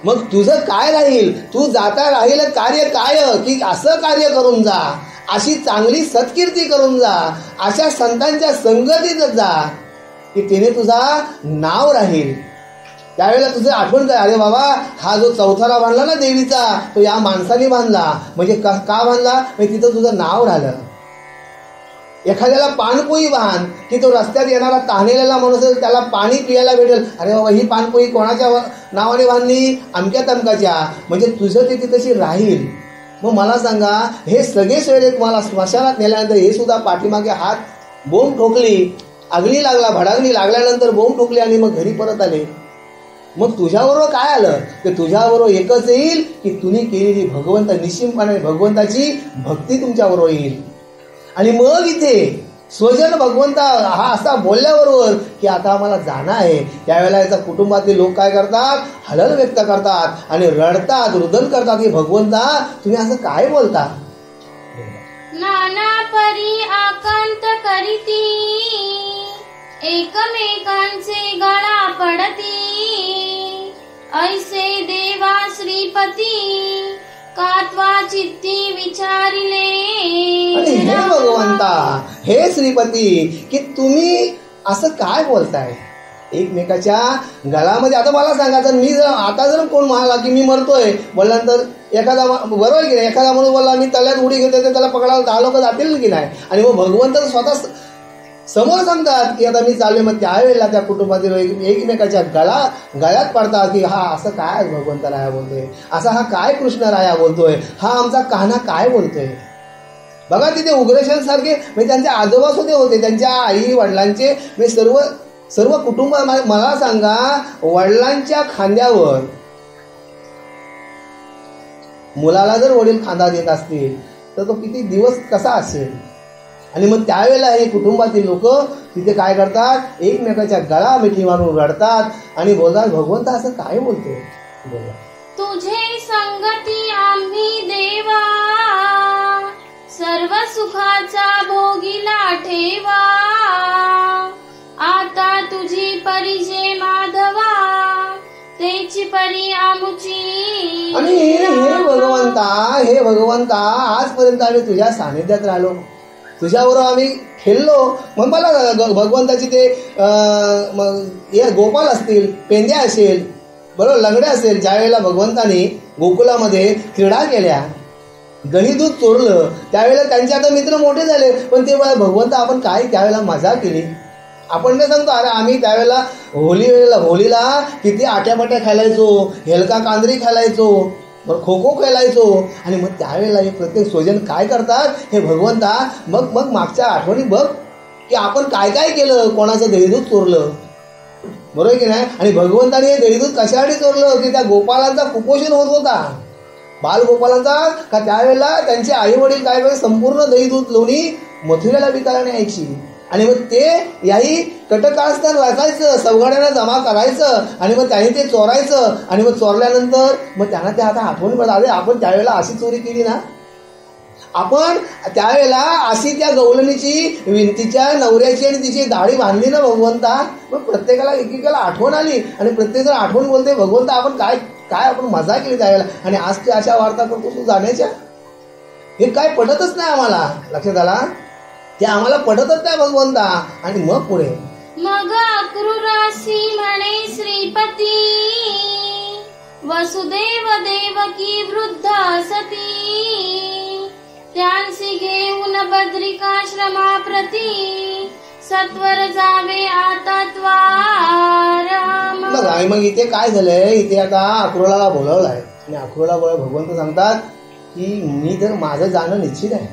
मग तुझं काय राहील, तू जाता राहील कार्य काय, की असं कार्य करून जा, अशी चांगली सत्कीर्ती करून जा, अशा संतांच्या संगतीत जा की तिने तुझा नाव राहील. त्यावेळेला तुझं आठवण काय, अरे बाबा हा जो चौथारा बांधला ना देवीचा, तो या माणसाने बांधला. म्हणजे का बांधला, म्हणजे तिथं तुझं नाव राहिलं. एखाद्याला पानपोई बांध की तो रस्त्यात येणारा तहानेलेला माणूस त्याला पाणी पियाला भेटेल. अरे बाबा ही पानपोई कोणाच्या नावाने बांधली, अमक्या तमकाच्या. म्हणजे तुझं ते तशी राहील. मग मला सांगा, हे सगळे सोयरे तुम्हाला स्मशानात नेल्यानंतर हे सुद्धा पाठीमागे हात बोंब ठोकली, आगली लागला, भडागली लागल्यानंतर बोंब ठोकली आणि मग घरी परत आले. मग तुझ्याबरोबर काय आलं की तुझ्याबरोबर एकच येईल की तुम्ही केलेली निश्चितपणे भगवंताची भक्ती तुमच्याबरोबर येईल. आणि मग इथे स्वजन भगवंता हा असा बोलल्याबरोबर की आता आम्हाला जाणं आहे, त्यावेळेला याचा कुटुंबातील लोक काय करतात, हलल व्यक्त करतात आणि रडतात, रुदन करतात की भगवंता तुम्ही असं काय बोलता. नाना परी आकांत करीती, एकमेकांचे गळा पडती, ऐसे देवा श्रीपती कात्वा चित्ती विचारिले. आणि हे भगवंता, हे श्रीपती की तुम्ही असं काय बोलताय एकमेकाच्या गळामध्ये. आता मला सांगा, जर मी जर कोण म्हणाला की मी मरतोय बोलल्यानंतर एखादा बरोबर की नाही, एखादा माणूस बोलला मी तल्यात उडी घेतोय तर त्याला पकडायला 10 लोक जातील की नाही. आणि मग भगवंत स्वतः समोर सांगतात की आता मी चालले. मग त्यावेळेला त्या कुटुंबातील एकमेकाच्या गळ्यात पडतात की हा असं काय भगवंत राया बोलतोय, असा हा काय कृष्ण राया बोलतोय, हा आमचा कान्हा काय बोलतोय. बघा तिथे उग्रसेन सारखे म्हणजे त्यांचे आजोबा सुद्धा होते, त्यांच्या आई वडिलांचे म्हणजे सर्व कुटुंब. मला सांगा, वडिलांच्या खांद्यावर मुलाला जर वडील खांदा देत असतील तर तो किती दिवस कसा असेल. आणि मग त्यावेळेला हे कुटुंबातील लोक तिथे काय करतात, एकमेकाच्या गळा मिठी मारून रडतात आणि बोलतात भगवंत असं काय बोलतोय. बोला, तुझे संगती आम्ही देवा, सर्व सुखाचा भोगीला ठेवा, आता तुझी परिजे माधवा, तेची परी आमुची. आणि हे भगवंता आजपर्यंत आम्ही तुझ्या सानिध्यात राहिलो, तुझ्याबरोबर आम्ही खेळलो. मग मला भगवंताची ते गोपाल असतील, पेंद्या असेल, बरोबर लंगड्या असेल, ज्या वेळेला भगवंताने गोकुलामध्ये क्रीडा केल्या, दही दूध चोरलं, त्यावेळेला त्यांचे आता मित्र मोठे झाले. पण ते भगवंत आपण काय त्यावेळेला मजा केली. आपण नाही सांगतो अरे आम्ही त्यावेळेला होलीला किती आट्यापाट्या खेळायचो, हेलका कांदरी खेळायचो, खो खो खेळायचो. आणि मग त्यावेळेला हे प्रत्येक स्वजन काय करतात, हे भगवंता मग मागच्या आठवणी बघ की आपण काय काय केलं, कोणाचं दहीदूध चोरलं, बरोबर की नाही. आणि भगवंताने हे दहीदूध कशासाठी चोरलं की त्या गोपालांचा कुपोषण होत होता, बालगोपालांचा. का त्यावेळेला त्यांचे आई वडील काय करायचे, संपूर्ण दहीदूध लोणी मथुरेला विकायला न्यायची. आणि मग ते याही कटकाळस्थान वाचायचं, सवगाड्यांना जमा करायचं आणि मग त्यांनी ते चोरायचं. आणि मग चोरल्यानंतर मग त्यांना ते आता आठवण पडत, अरे आपण त्यावेळेला अशी चोरी केली ना, आपण त्यावेळेला अशी त्या गवलणीची विंतीच्या नवऱ्याची आणि तिची दाढी बांधली ना भगवंता. मग प्रत्येकाला एकेकाला आठवण आली आणि प्रत्येक जण आठवण बोलते भगवंता आपण काय काय आपण मजा केली त्यावेळेला. आणि आज ते अशा वार्ता करतो तू जाण्याच्या, हे काय पटतच नाही आम्हाला. लक्षात आला, ते आम्हाला पटतच नाही भगवंता. आणि मग पुढे मग अक्रूरासी म्हणे श्रीपती, वसुदेव देवकी वृद्ध सती, त्यांसी घेऊन बद्रिकाश्रमाप्रती, सत्वर जावे आता त्वाराम. मग इथे काय झालंय, इथे आता अक्रूराला बोलावलाय आणि अक्रूराला भगवंत सांगतात की मी तर माझं जाणं निश्चित आहे,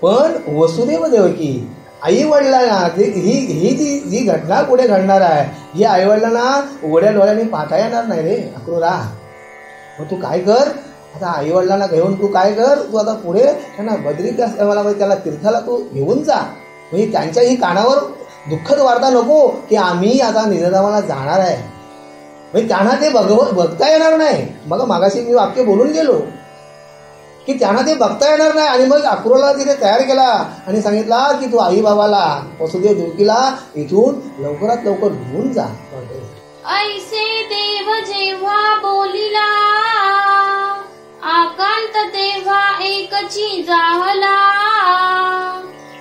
पण वसुदेव देवकी आई वडिलांना ही जी घटना पुढे घडणार आहे, ही आई वडिलांना उघड्या डोळ्याने पाहता येणार नाही रे अक्रूरा. मग तू काय कर, आता आई वडिलांना घेऊन तू काय कर, तू आता पुढे त्यांना बद्रिकाश्रमाला म्हणजे त्याला तीर्थाला तू घेऊन जा. म्हणजे त्यांच्या ही कानावर दुःखद वार्ता नको की आम्ही आता निजधामाला जाणार आहे. म्हणजे त्यांना ते बघता येणार नाही. मग मागाशी मी वाक्य बोलून गेलो की त्यांना ते बघता येणार नाही. आणि मग अक्रूराला तिथे तयार केला आणि सांगितला की तू आई बाबाला वसुदेव देवकीला इथून लवकरात लवकर घेऊन जा. ऐसे देव जेव्हा बोलिला, आकांत तेव्हा एकची जाहला,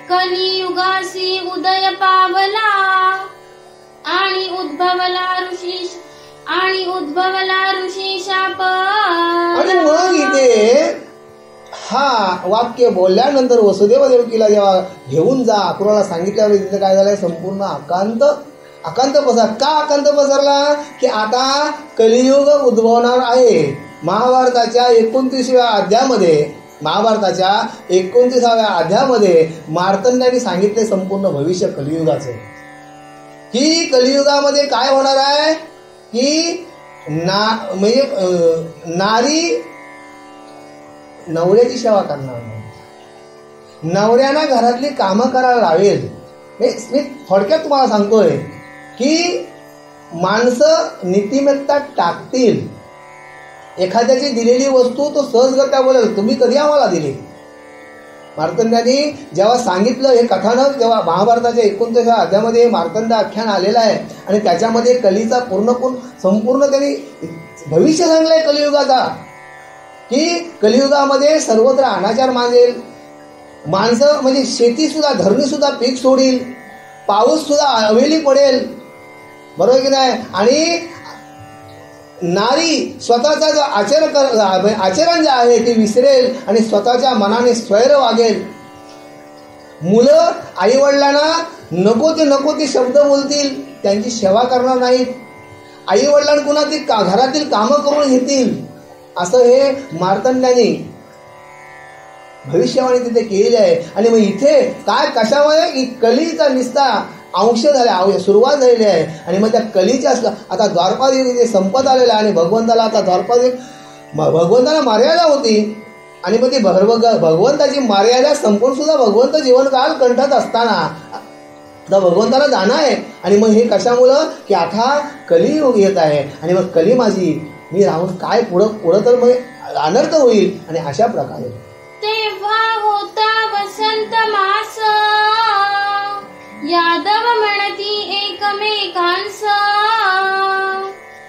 कलियुगासी उदय पावला, आणि उद्भवला ऋषी शाप. आणि मग इथे हा वाक्य बोलल्यानंतर वसुदेव देवकीला जेव्हा घेऊन जा अक्रूराला सांगितल्यावर तिथे काय झालंय, संपूर्ण आकांत पसरला. का आकांत पसरला की आता कलियुग उद्भवणार आहे. महाभारताच्या 29व्या अध्यायामध्ये महाभारताच्या 29व्या अध्यायामध्ये मार्तंड्याने सांगितले संपूर्ण भविष्य कलियुगाचं, की कलियुगामध्ये काय होणार आहे, की नारी नवऱ्याची सेवा करणार नाही, नवऱ्याला घरातली कामं करायला लावेल. मी थोडक्यात तुम्हाला सांगतोय की माणसं नीतिमत्ता टाकतील. एखाद्याची दिलेली वस्तू तो सहजगत्या बोलेल, तुम्ही कधी आम्हाला दिली. मार्तंड्याने जेव्हा सांगितलं हे कथानक, जेव्हा महाभारताच्या 29व्या अध्यायामध्ये मार्तंड आख्यान आलेलं आहे आणि त्याच्यामध्ये कलीचा संपूर्ण त्यांनी भविष्य सांगलंय कलियुगाचा, की कलियुगामध्ये सर्वत्र अनाचार मांडेल, माणसं म्हणजे शेती सुद्धा, धरणी सुद्धा पीक सोडील, पाऊस सुद्धा अवेली पडेल, बरोबर की नाही. आणि नारी स्वतःचा जो आचरण जे आहे ते विसरेल आणि स्वतःच्या मनाने स्वैर वागेल. मुलं आई वडिलांना नको ते शब्द बोलतील, त्यांची सेवा करणार नाहीत, आई वडिलांकडून ती घरातील कामं करून घेतील. असं हे मार्तंड्याने भविष्यवाणी तिथे केलेली आहे. आणि मग इथे काय कशामुळे की कलीचा निस्ता अंश झाला, सुरुवात झालेली आहे. आणि मग त्या कलीच्या आता द्वारपायुग इथे संपत आलेला आहे आणि भगवंताला आता भगवंताला मर्यादा होती आणि मग ती भगवंताची मर्यादा संपून सुद्धा भगवंत जीवनकाल कंठात असताना आता भगवंताला जाणं आहे. आणि मग हे कशामुळं की आता कलियुग येत आहे आणि मग कली माझी मी राहून काय पुढं तर मग अनर्थ होईल. आणि अशा प्रकारे तेव्हा होता वसंत मास, यादव म्हणती एकमेकांस,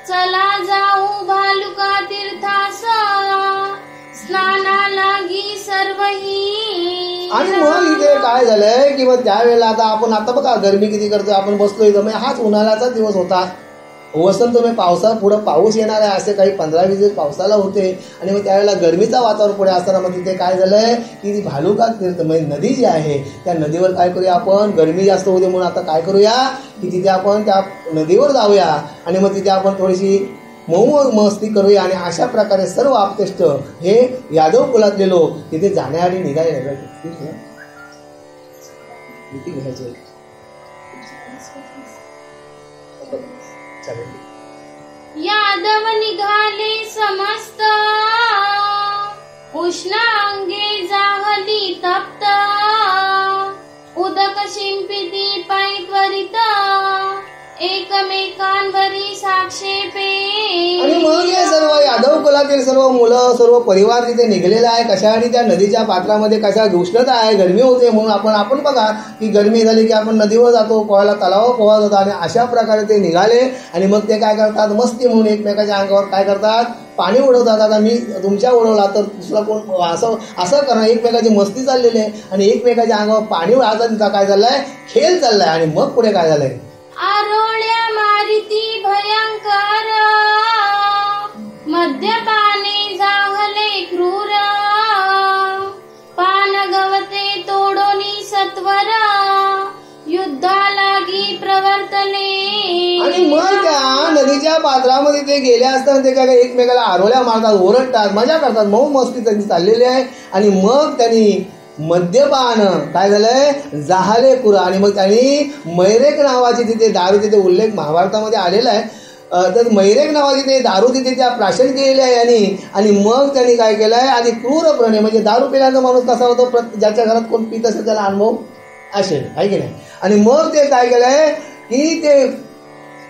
चला जाऊ भालुका तीर्थास, स्नाना लागी सर्वही. आणि मग इथे काय झालंय की मग त्यावेळेला आता बघा गरमी किती करतोय, आपण बसलोय इथं, म्हणजे हाच उन्हाळ्याचा दिवस होता. वसंत म्हणजे पावसा पुढं पाऊस येणार आहे असे काही 15-20 दिवस पावसाला होते. आणि मग त्यावेळेला गरमीचा वातावरण पुढे असताना मग तिथे काय झालंय की ती भालुका तीर्थ म्हणजे नदी जी आहे त्या नदीवर काय करूया आपण, गरमी जास्त होते म्हणून आता काय करूया की तिथे आपण त्या नदीवर जाऊया आणि मग तिथे आपण थोडीशी मऊ मस्ती करूया. आणि अशा प्रकारे सर्व आप्तेष्ट हे यादव कुलातले लोक तिथे जाण्यासाठी निघाले. यादव निघाले समस्त, उष्ण अंगे जाहली तप्त, उदक शिंपिती पायी त्वरित, एकमेकांवरी साक्षेपे. आणि मग हे सर्व यादव कुलातील सर्व मुलं सर्व परिवार तिथे निघलेला आहे. कशासाठी त्या नदीच्या पात्रामध्ये कशा उष्णता आहे, गरमी होते म्हणून आपण बघा की गरमी झाली की आपण नदीवर जातो पोहायला, तलावावर पोहायला जातो. आणि अशा प्रकारे ते निघाले आणि मग ते काय करतात, मस्ती म्हणून एकमेकाच्या अंगावर काय करतात, पाणी उडवतात. आता मी तुमच्या उडवला तर दुसरा कोण असं करणं, एकमेकाची मस्ती चाललेली आहे आणि एकमेकाच्या अंगावर पाणी उडवतात. तिचा काय झालंय, खेळ चाललाय. आणि मग पुढे काय झालंय, आरोळ्या मारिती भयंकर, मद्यपाने जाहले क्रूर, पान गवते तोडोनी सत्वर, युद्धा लागी प्रवर्तले. आणि मग त्या नदीच्या पात्रामध्ये ते गेले असताना ते काय एकमेकाला आरोळ्या मारतात, ओरडतात, मजा करतात, मऊ मस्ती त्यांची चाललेली आहे. आणि मग त्यांनी मद्यपान काय झालंय, जाहले कुरा. आणि मग त्यांनी मैरेक नावाची तिथे दारू, तिथे उल्लेख महाभारतामध्ये आलेला आहे. तर मैरेक नावाची ते दारू तिथे त्या प्राशन केलेली आहे. आणि मग त्यांनी काय केलंय, आधी क्रूरपणे म्हणजे दारू पिल्याचा माणूस कसा होतो, ज्याच्या घरात कोण पित असेल त्याला अनुभव असेल, आहे की नाही. आणि मग ते काय केलंय की ते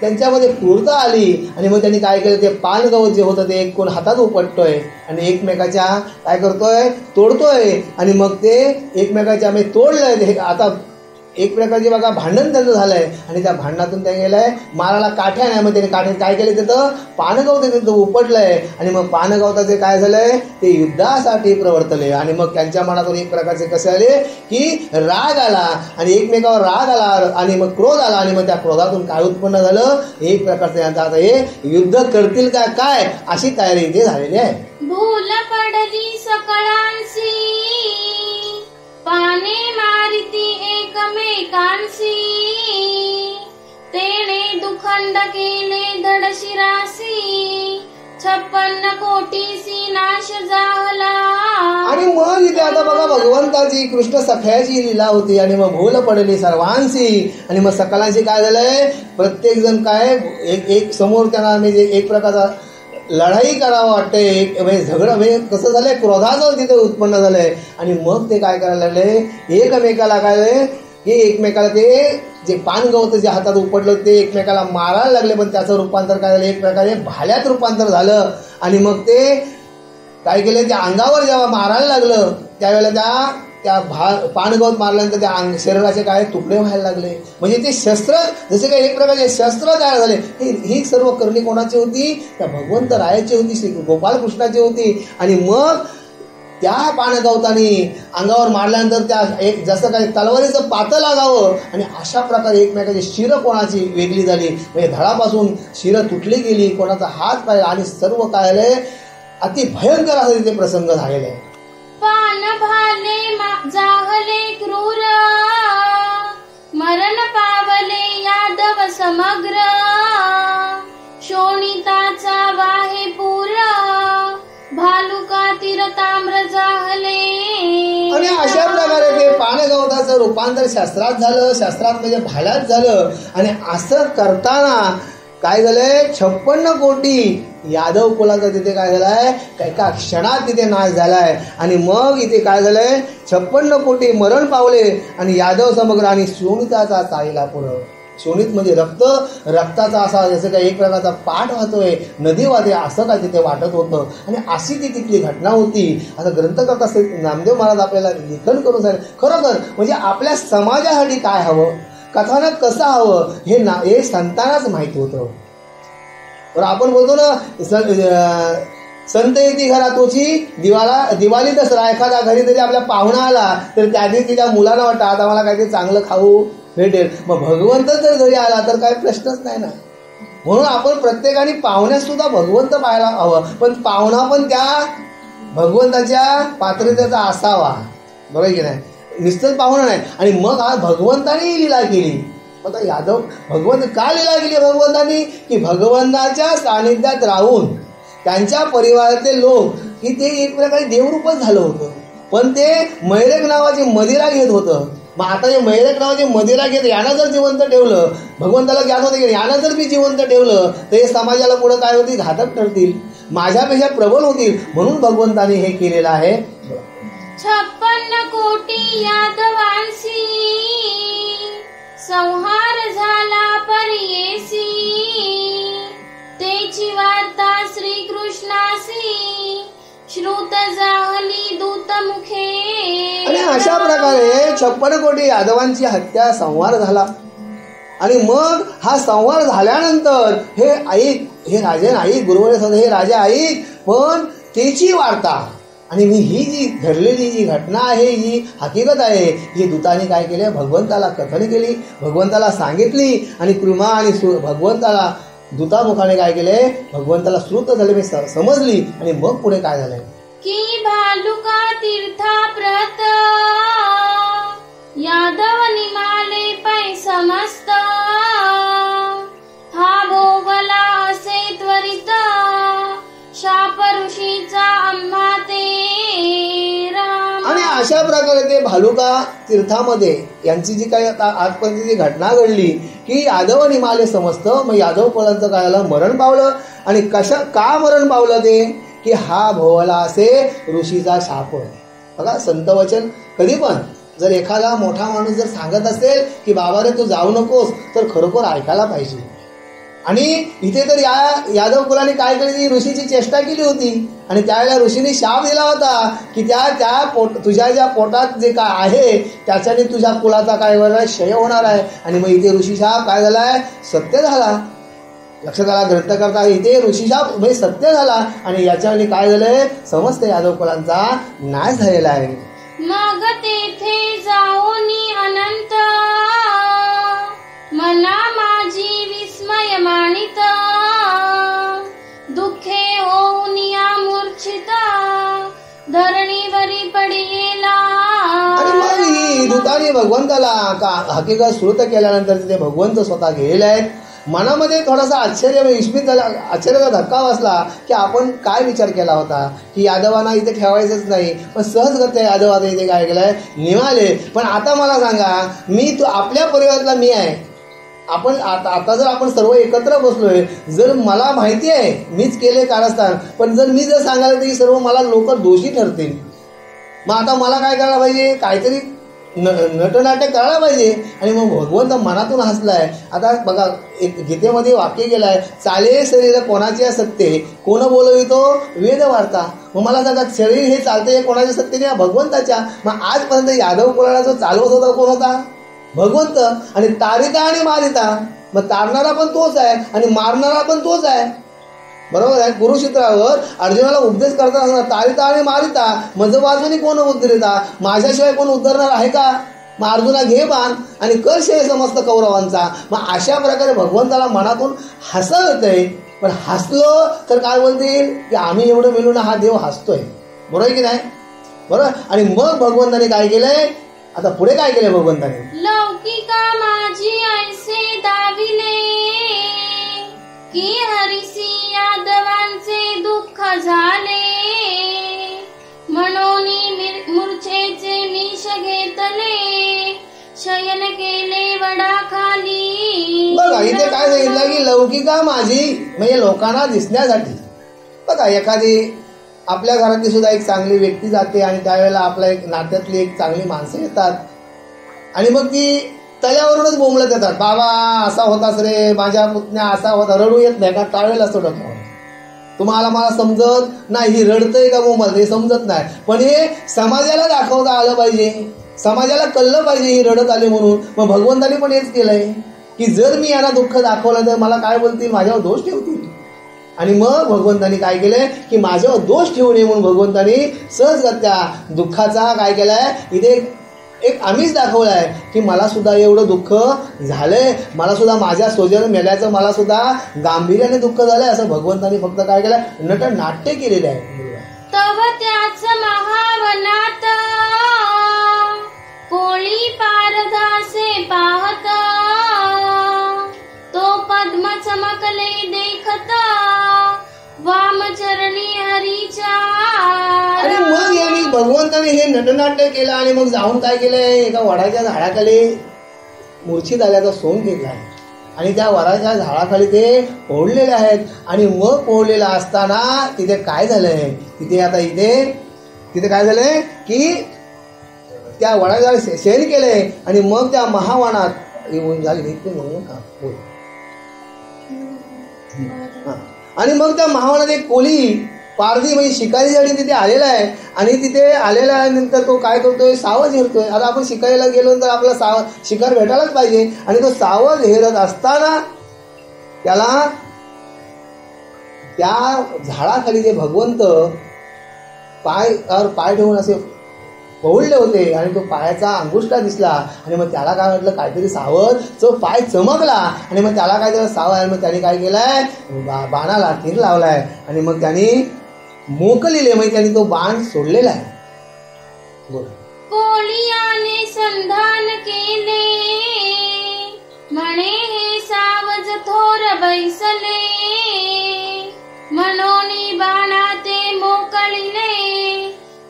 त्यांच्यामध्ये क्रूरता आली. आणि मग त्यांनी काय केलं, ते पानगवत जे होतं ते कोण हातात उपटतोय आणि एकमेकाच्या काय करतोय, तोडतोय. आणि मग ते एकमेकाच्या म्हणजे तोडलंय. आता एक प्रकारचे बघा भांडण त्यांचं झालंय आणि त्या भांडणातून त्या गेलंय माराला काठ्या नाही. मग त्याने काठ्यात काय केलं, तिथं पानगवत तिथं उपटलंय. आणि मग पानगवताचे काय झालंय, ते युद्धासाठी प्रवर्तले. आणि मग त्यांच्या मनातून एक प्रकारचे कसे आले की राग आला आणि एकमेकावर राग आला आणि मग क्रोध आला. आणि मग त्या क्रोधातून काय उत्पन्न झालं, एक प्रकारचं यांचं आता हे युद्ध करतील का काय अशी तयारी इथे झालेली आहे. भूल पडली सकळांसी, पाने मारिती एकमेकांसी, तेणे दुखंड केले धडशिरासी, 56 कोटीसी नाश झाला. आणि मग इथे आता बघा भगवंताची कृष्ण सख्याची लीला होती आणि मग भूल पडली सर्वांशी. आणि मग सकलांशी काय झालंय, प्रत्येक जण काय एक समोर त्यांना म्हणजे एक प्रकारचा लढाई करावं वाटते, एक म्हणजे झगडं म्हणजे कसं झालंय, क्रोधाचं तिथे उत्पन्न झालंय. आणि मग ते काय करायला लागले, एकमेकाला काय की एकमेकाला ते जे पानगवत जे हातात उपडलं ते एकमेकाला मारायला लागले. पण त्याचं रूपांतर काय झालं, एक प्रकारे भाल्यात रूपांतर झालं. आणि मग ते काय केलं, त्या अंगावर जेव्हा मारायला लागलं त्यावेळेला त्या पानगवत मारल्यानंतर त्या शरीराचे काय तुकडे व्हायला लागले. म्हणजे ते शस्त्र जसे काही एक प्रकारचे शस्त्र तयार झाले. ही सर्व करणी कोणाची होती, त्या भगवंत रायाची होती, श्री गोपालकृष्णाची होती. आणि मग त्या पानगवतानी अंगावर मारल्यानंतर त्या एक जसं काही तलवारीचं पातं लागावं आणि अशा प्रकारे एकमेकाची शिरं कोणाची वेगळी झाली. म्हणजे धडापासून शिरं तुटली गेली, कोणाचा हात पाय आणि सर्व काय आले, अति भयंकर असं तिथे प्रसंग झालेला आहे. पान भाले जाहले क्रूर, मरण पावले यादव समग्र, शोणिताचा वाहे पूर, भालुका तीर ताम्र जाहले. आणि अशा प्रकारे ते पानगवताचं रूपांतर शस्त्रात झालं, शस्त्रात म्हणजे भाल्यात झालं. आणि असं करताना काय झालंय, 56 कोटी यादव कुलाचा तिथे काय झालाय, एका क्षणात तिथे नाश झालाय. आणि मग इथे काय झालंय, 56 कोटी मरण पावले आणि यादव समग्र आणि शोणिताचा चालला पुढं. शोणित म्हणजे रक्ताचा असा जसं काही एक प्रकारचा पाठ वाहतोय, नदी वाहते असं काय तिथे वाटत होतं. आणि अशी ती तिथली घटना होती. आता ग्रंथकर्ता नामदेव महाराज आपल्याला लेखन करून सांगितलं, खरोखर म्हणजे आपल्या समाजासाठी काय हवं, कथानक कसं हवं हे संतांनाच माहिती होतं. तर आपण बोलतो ना, संत येते घरा तोची दिवाळी दसरा. एखादा घरी जरी आपल्या पाहुणा आला तर त्याने तिच्या मुलांना वाटतं आता मला काहीतरी चांगलं खाऊ भेटेल. मग भगवंत जर घरी आला तर काही प्रश्नच नाही ना. म्हणून आपण प्रत्येकाने पाहुण्यात सुद्धा भगवंत पाहायला हवं, पण पाहुणा पण त्या भगवंताच्या पात्रतेचा असावा, बरोबर की नाही, निश्चित पाहुणा नाही. आणि मग आज भगवंताने लीला केली. आता यादव भगवंत का लीला केली भगवंतांनी, की भगवंताच्या सानिध्यात राहून त्यांच्या परिवारातले लोक की ते एक प्रकारे देवरूपच झालं होतं. पण ते मैरक नावाची मदिरा घेत होतं. मग आता हे मैरक नावाची मदिरा घेत यानं जर जिवंत ठेवलं, भगवंताला ज्ञान होतं की यानं जर मी जिवंत ठेवलं तर हे समाजाला पुढे काय होतील, घातक ठरतील, माझ्यापेक्षा प्रबल होतील. म्हणून भगवंताने हे केलेलं आहे. 56 कोटी यादवांसी, संहार झाला परियेसी, तेची वार्ता श्रीकृष्णासी, श्रुत जाहली दूत मुखे. आणि अशा प्रकारे 56 कोटी यादवांची हत्या, संहार झाला. आणि मग हा संहार झाल्यानंतर हे ऐक, हे राजे ऐक, गुरुवर हे राजा ऐक, पण त्याची वार्ता आणि ही जी घडलेली जी घटना आहे, ही हकीकत आहे, ही दूताने काय केले, भगवंताला कथन केली, भगवंताला सांगितली. आणि कृपा आणि भगवंताला दूतामुखाने काय केले, भगवंताला श्रुत झाले, मी समजली. आणि मग पुढे काय झालंय की भालुका तीर्था प्रत, यादव निमाले पै समस्त, हा भोगला असे त्वरित, शाप ऋषीचा आम्हा ते राम. आणि अशा प्रकारे ते भालुका तीर्थामध्ये यांची जी काही आजपर्यंत जी घटना घडली की यादव निमाले समजतं. मग यादव कुलांचं काय झालं, मरण पावलं. आणि का मरण पावलं ते, की हा भोवला असे ऋषीचा शाप. बघा संत वचन कधी पण जर एखादा मोठा माणूस जर सांगत असेल की बाबा रे तू जाऊ नकोस, तर खरोखर ऐकायला पाहिजे. आणि इथे तर या यादव कुलाने काय केली, ऋषीची चेष्टा केली होती. आणि त्यावेळेला ऋषीने शाप दिला होता की तुझ्या ज्या पोटात जे काय आहे त्याच्याने तुझ्या कुलाचा काय क्षय होणार आहे. आणि मग इथे ऋषी शाप काय झालाय, सत्य झाला. लक्षात आला ग्रंथकर्ता, इथे ऋषीशाप म्हणजे सत्य झाला. आणि याच्याने काय झालंय, समस्त यादव कुलांचा नाश झालेला आहे. मग तेथे जाऊनी अनंत, मना माझी विस्मय मानित, दुःखे होऊनिया मूर्छित, धरणीवरी पडियेला. आणि मग ही दूताने भगवंताला हकीकत श्रुत केल्यानंतर तिथे भगवंत स्वतः गेलेले आहेत. मनामध्ये थोडासा विस्मित झाला, आश्चर्याचा धक्का बसला की आपण काय विचार केला होता की यादवांना इथे ठेवायचंच नाही, पण सहजगत्या यादव आता इथे काय केलंय निघाले. पण आता मला सांगा, आपल्या परिवारातला मी आहे, आपण आता जर आपण सर्व एकत्र बसलोय, जर मला माहिती आहे मीच केले कारस्थान, पण जर मी जर सांगायला तर सर्व मला लोक दोषी ठरतील. मग आता मला काय करायला पाहिजे, काहीतरी नटनाट्य करायला पाहिजे. आणि मग भगवंत मनातून हसलाय. आता बघा एक गीतेमध्ये वाक्य गेलाय, चाले शरीर कोणाचे सत्य, कोण बोलवितो वेद वार्ता. मग मला सांगा, शरीर हे चालते कोणाच्या सत्तेने, भगवंताच्या. मग आजपर्यंत यादव कुळाला जो चालवत होता कोण होता, भगवंत. आणि तारिता आणि मारिता, मग तारणारा पण तोच आहे आणि मारणारा पण तोच आहे, बरोबर आहे. कुरुक्षेत्रावर अर्जुनाला उपदेश करताना तारिता आणि मारिता, मज बाजूनी कोण उद्धरिता, माझ्याशिवाय कोण उद्धरणार आहे का. मग अर्जुना घे बाण आणि कर शे समस्त कौरवांचा. मग अशा प्रकारे भगवंताला मनातून हसं येतंय. पण हसलो तर काय बोलतील की आम्ही एवढं मिळून हा देव हसतोय, बरोबर आहे की नाही, बरोबर. आणि मग भगवंताने काय केलंय, आता पुढे काय केलंय भगवंताने, लौकिका माझी ऐसे दाविले की हरिसी यादवांचे दुःख झाले, म्हणून मूर्छेचे निश घेतले, शयन केले वडाखाली. बघा इथे काय सांगितलं की लौकिका माझी म्हणजे लोकांना दिसण्यासाठी. बघा एखादी आपल्या घरातली सुद्धा एक चांगली व्यक्ती जाते आणि त्यावेळेला आपल्या एक नात्यातली एक चांगली माणसं येतात आणि मग ती तल्यावरूनच बोंबलत येतात, बाबा असा होताच रे, माझ्या पुतण्या असा होता. रडू येत नाही का, टाळेल असतो डोक्यावर. तुम्हाला मला समजत नाही ही रडतंय का बोंबलत हे समजत नाही, पण हे समाजाला दाखवता आलं पाहिजे, समाजाला कळलं पाहिजे ही रडत आली म्हणून. मग भगवंतानी पण हेच केलंय की जर मी यांना दुःख दाखवलं तर मला काय बोलतील, माझ्यावर दोष ठेवतील. आणि मग भगवंतानी काय केलंय की माझ्यावर दोष ठेवू नये म्हणून भगवंतानी सहजगत्या दुःखाचा काय केलाय, इथे एक आम्हीच दाखवलाय की मला सुद्धा एवढं दुःख झालंय, मला सुद्धा माझ्या स्वजन मेल्याचं मला सुद्धा गांभीर्याने दुःख झालंय. असं भगवंतानी फक्त काय केलंय, नटनाट्य केलेलं आहे. तव त्याच महावनात कोळी पारदासे पाहता, तो पद्म चमकले देखता, वामचरणी हरीच्या. आणि मग यांनी भगवंताने हे नटनाट्य केलं आणि मग जाऊन काय केलंय, एका वडाच्या झाडाखाली मूर्छित आल्याचा सोंग घेतलाय आणि त्या वडाच्या झाडाखाली ते पोळलेले आहेत. आणि मग पोळलेला असताना तिथे काय झालंय, तिथे काय झालंय की त्या वडाच्या शयन केलंय. आणि मग त्या महावनात येऊन झाली आणि मग त्या महावनात एक कोली पारधी म्हणजे शिकारी जडी तिथे आलेला आहे. आणि तिथे आलेला आहे नंतर तो काय करतोय, सावज हेरतोय. आता आपण शिकारीला गेलो तर आपला शिकार भेटायलाच पाहिजे. आणि तो सावज हेरत असताना त्याला त्या झाडाखाली जे भगवंत पाय ठेवून असे पवळले होते आणि तो पायाचा अंगुष्ठा दिसला. आणि मग त्याला काय म्हटलं, काहीतरी सावज तो पाय चमकला. आणि मग त्याला काय त्याला सावज, मग त्याने काय केलाय, बाणाला तीर लावलाय आणि मग त्याने मोकलिले, म्हणजे त्याने तो बाण सोडलेला आहे. कोळियाने संधान केले, म्हणे हे सावज थोर बैसले, मनोनी बाणा ते मोकळिले,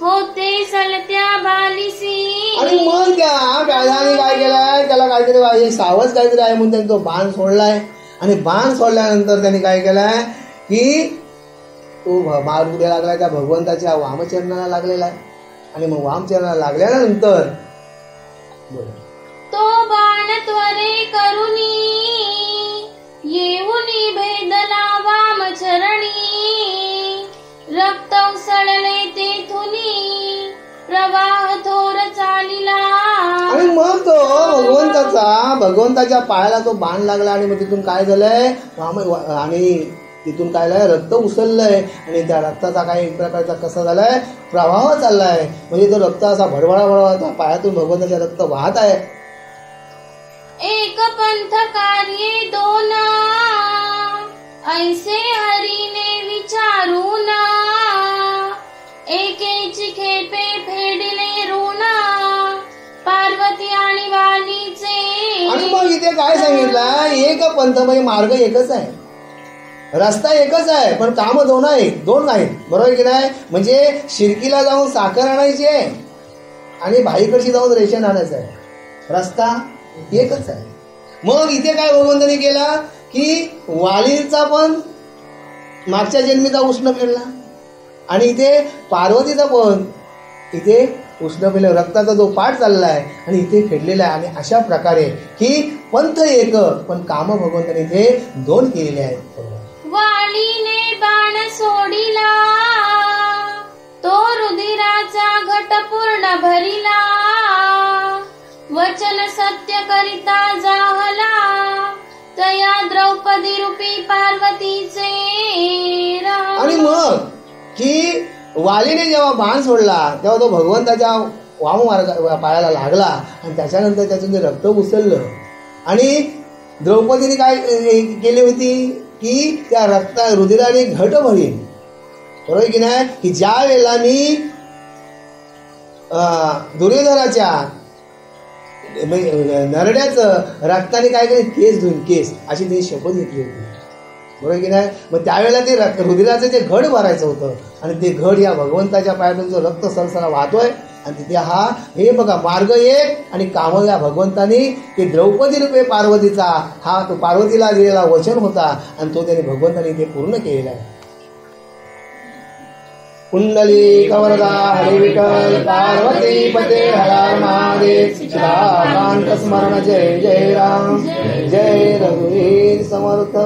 होते सलत्या बालिसी. आणि मग त्या व्याधाने काय केलंय, त्याला काहीतरी सावज काहीतरी आहे म्हणून त्याने तो बाण सोडलाय. आणि बाण सोडल्यानंतर त्यांनी काय केलंय की तो मारुतीला लागलाय, त्या भगवंताच्या वामचरणाला लागलेला आहे. आणि मग वामचरणाला लागल्यानंतर तो बाण त्वरे करुनी, येऊनी भेदला वामचरणी, रक्त उसळले तेथुनी, प्रवाह थोर चालिला. आणि मग तो भगवंताच्या पायाला तो बाण लागला. आणि मग तिथून काय झालंय, आणि तिथून काय झालंय, रक्त उसळलंय. आणि त्या रक्ताचा काही एक प्रकारचा कसा झालाय, प्रवाह चाललाय. म्हणजे तो रक्त असा भडभडा पायातून भगवंताच्या रक्त वाहत आहे. एक पंथ कार्ये दोन, ऐसे हरीने विचारून, एकेची खेपे फेडिले ऋण, पार्वती आणि वालीचे. आणि मग मग इथे काय सांगितलं, एक पंथ म्हणजे मार्ग एकच आहे, रस्ता एकच आहे, पण काम दोन नाहीत. बरोबर की नाही? म्हणजे शिरकीला जाऊन साखर आणायची आहे आणि भाईकडची जाऊन रेशन आणायचं आहे, रस्ता एकच आहे. मग इथे काय भगवंतांनी केला की वालीचा पण मागच्या जन्मीचा उष्ण पेरला आणि इथे पार्वतीचा पण इथे उष्ण पेरला, रक्ताचा जो पाठ चालला आहे आणि इथे फेडलेला आहे. आणि अशा प्रकारे की पंथ एक पण काम भगवंतांनी इथे दोन केलेले आहेत. वालीने बाण सोडिला, तो रुधिराचा घट पूर्ण भरिला, वचन सत्य करिता जाहला, तया द्रौपदी रूपी पार्वतीचे राम. आणि मग की वालीने जेव्हा बाण सोडला तेव्हा तो भगवंताच्या वाममार्ग पायाला लागला आणि त्याच्यानंतर त्याचं जे रक्त उसळलं आणि द्रौपदीने काय केली होती की त्या रुधिराने घट भरली. बरोबर की नाही? की ज्या वेळेला मी दुर्योधनाच्या नरड्याचं रक्ताने काय केलं, केस धुवून केस अशी त्यांनी शपथ घेतली होती. बरोबर की नाही? मग त्यावेळेला ते रुधिराचं जे घड भरायचं होतं आणि ते घड या भगवंताच्या पायातून जो रक्त सरसरा वाहतोय आणि तिथे हे बघा मार्ग एक आणि काम या भगवंतानी ते द्रौपदी रूपे पार्वतीचा हा तो पार्वतीला दिलेला वचन होता आणि तो त्याने भगवंतानी ते पूर्ण केलेला आहे. कुंडली कवरदा हरि विठ्ठल पार्वती पते हर महादेव, श्रीकांत स्मरण जय जय राम, जय रघुवीर समर्थ.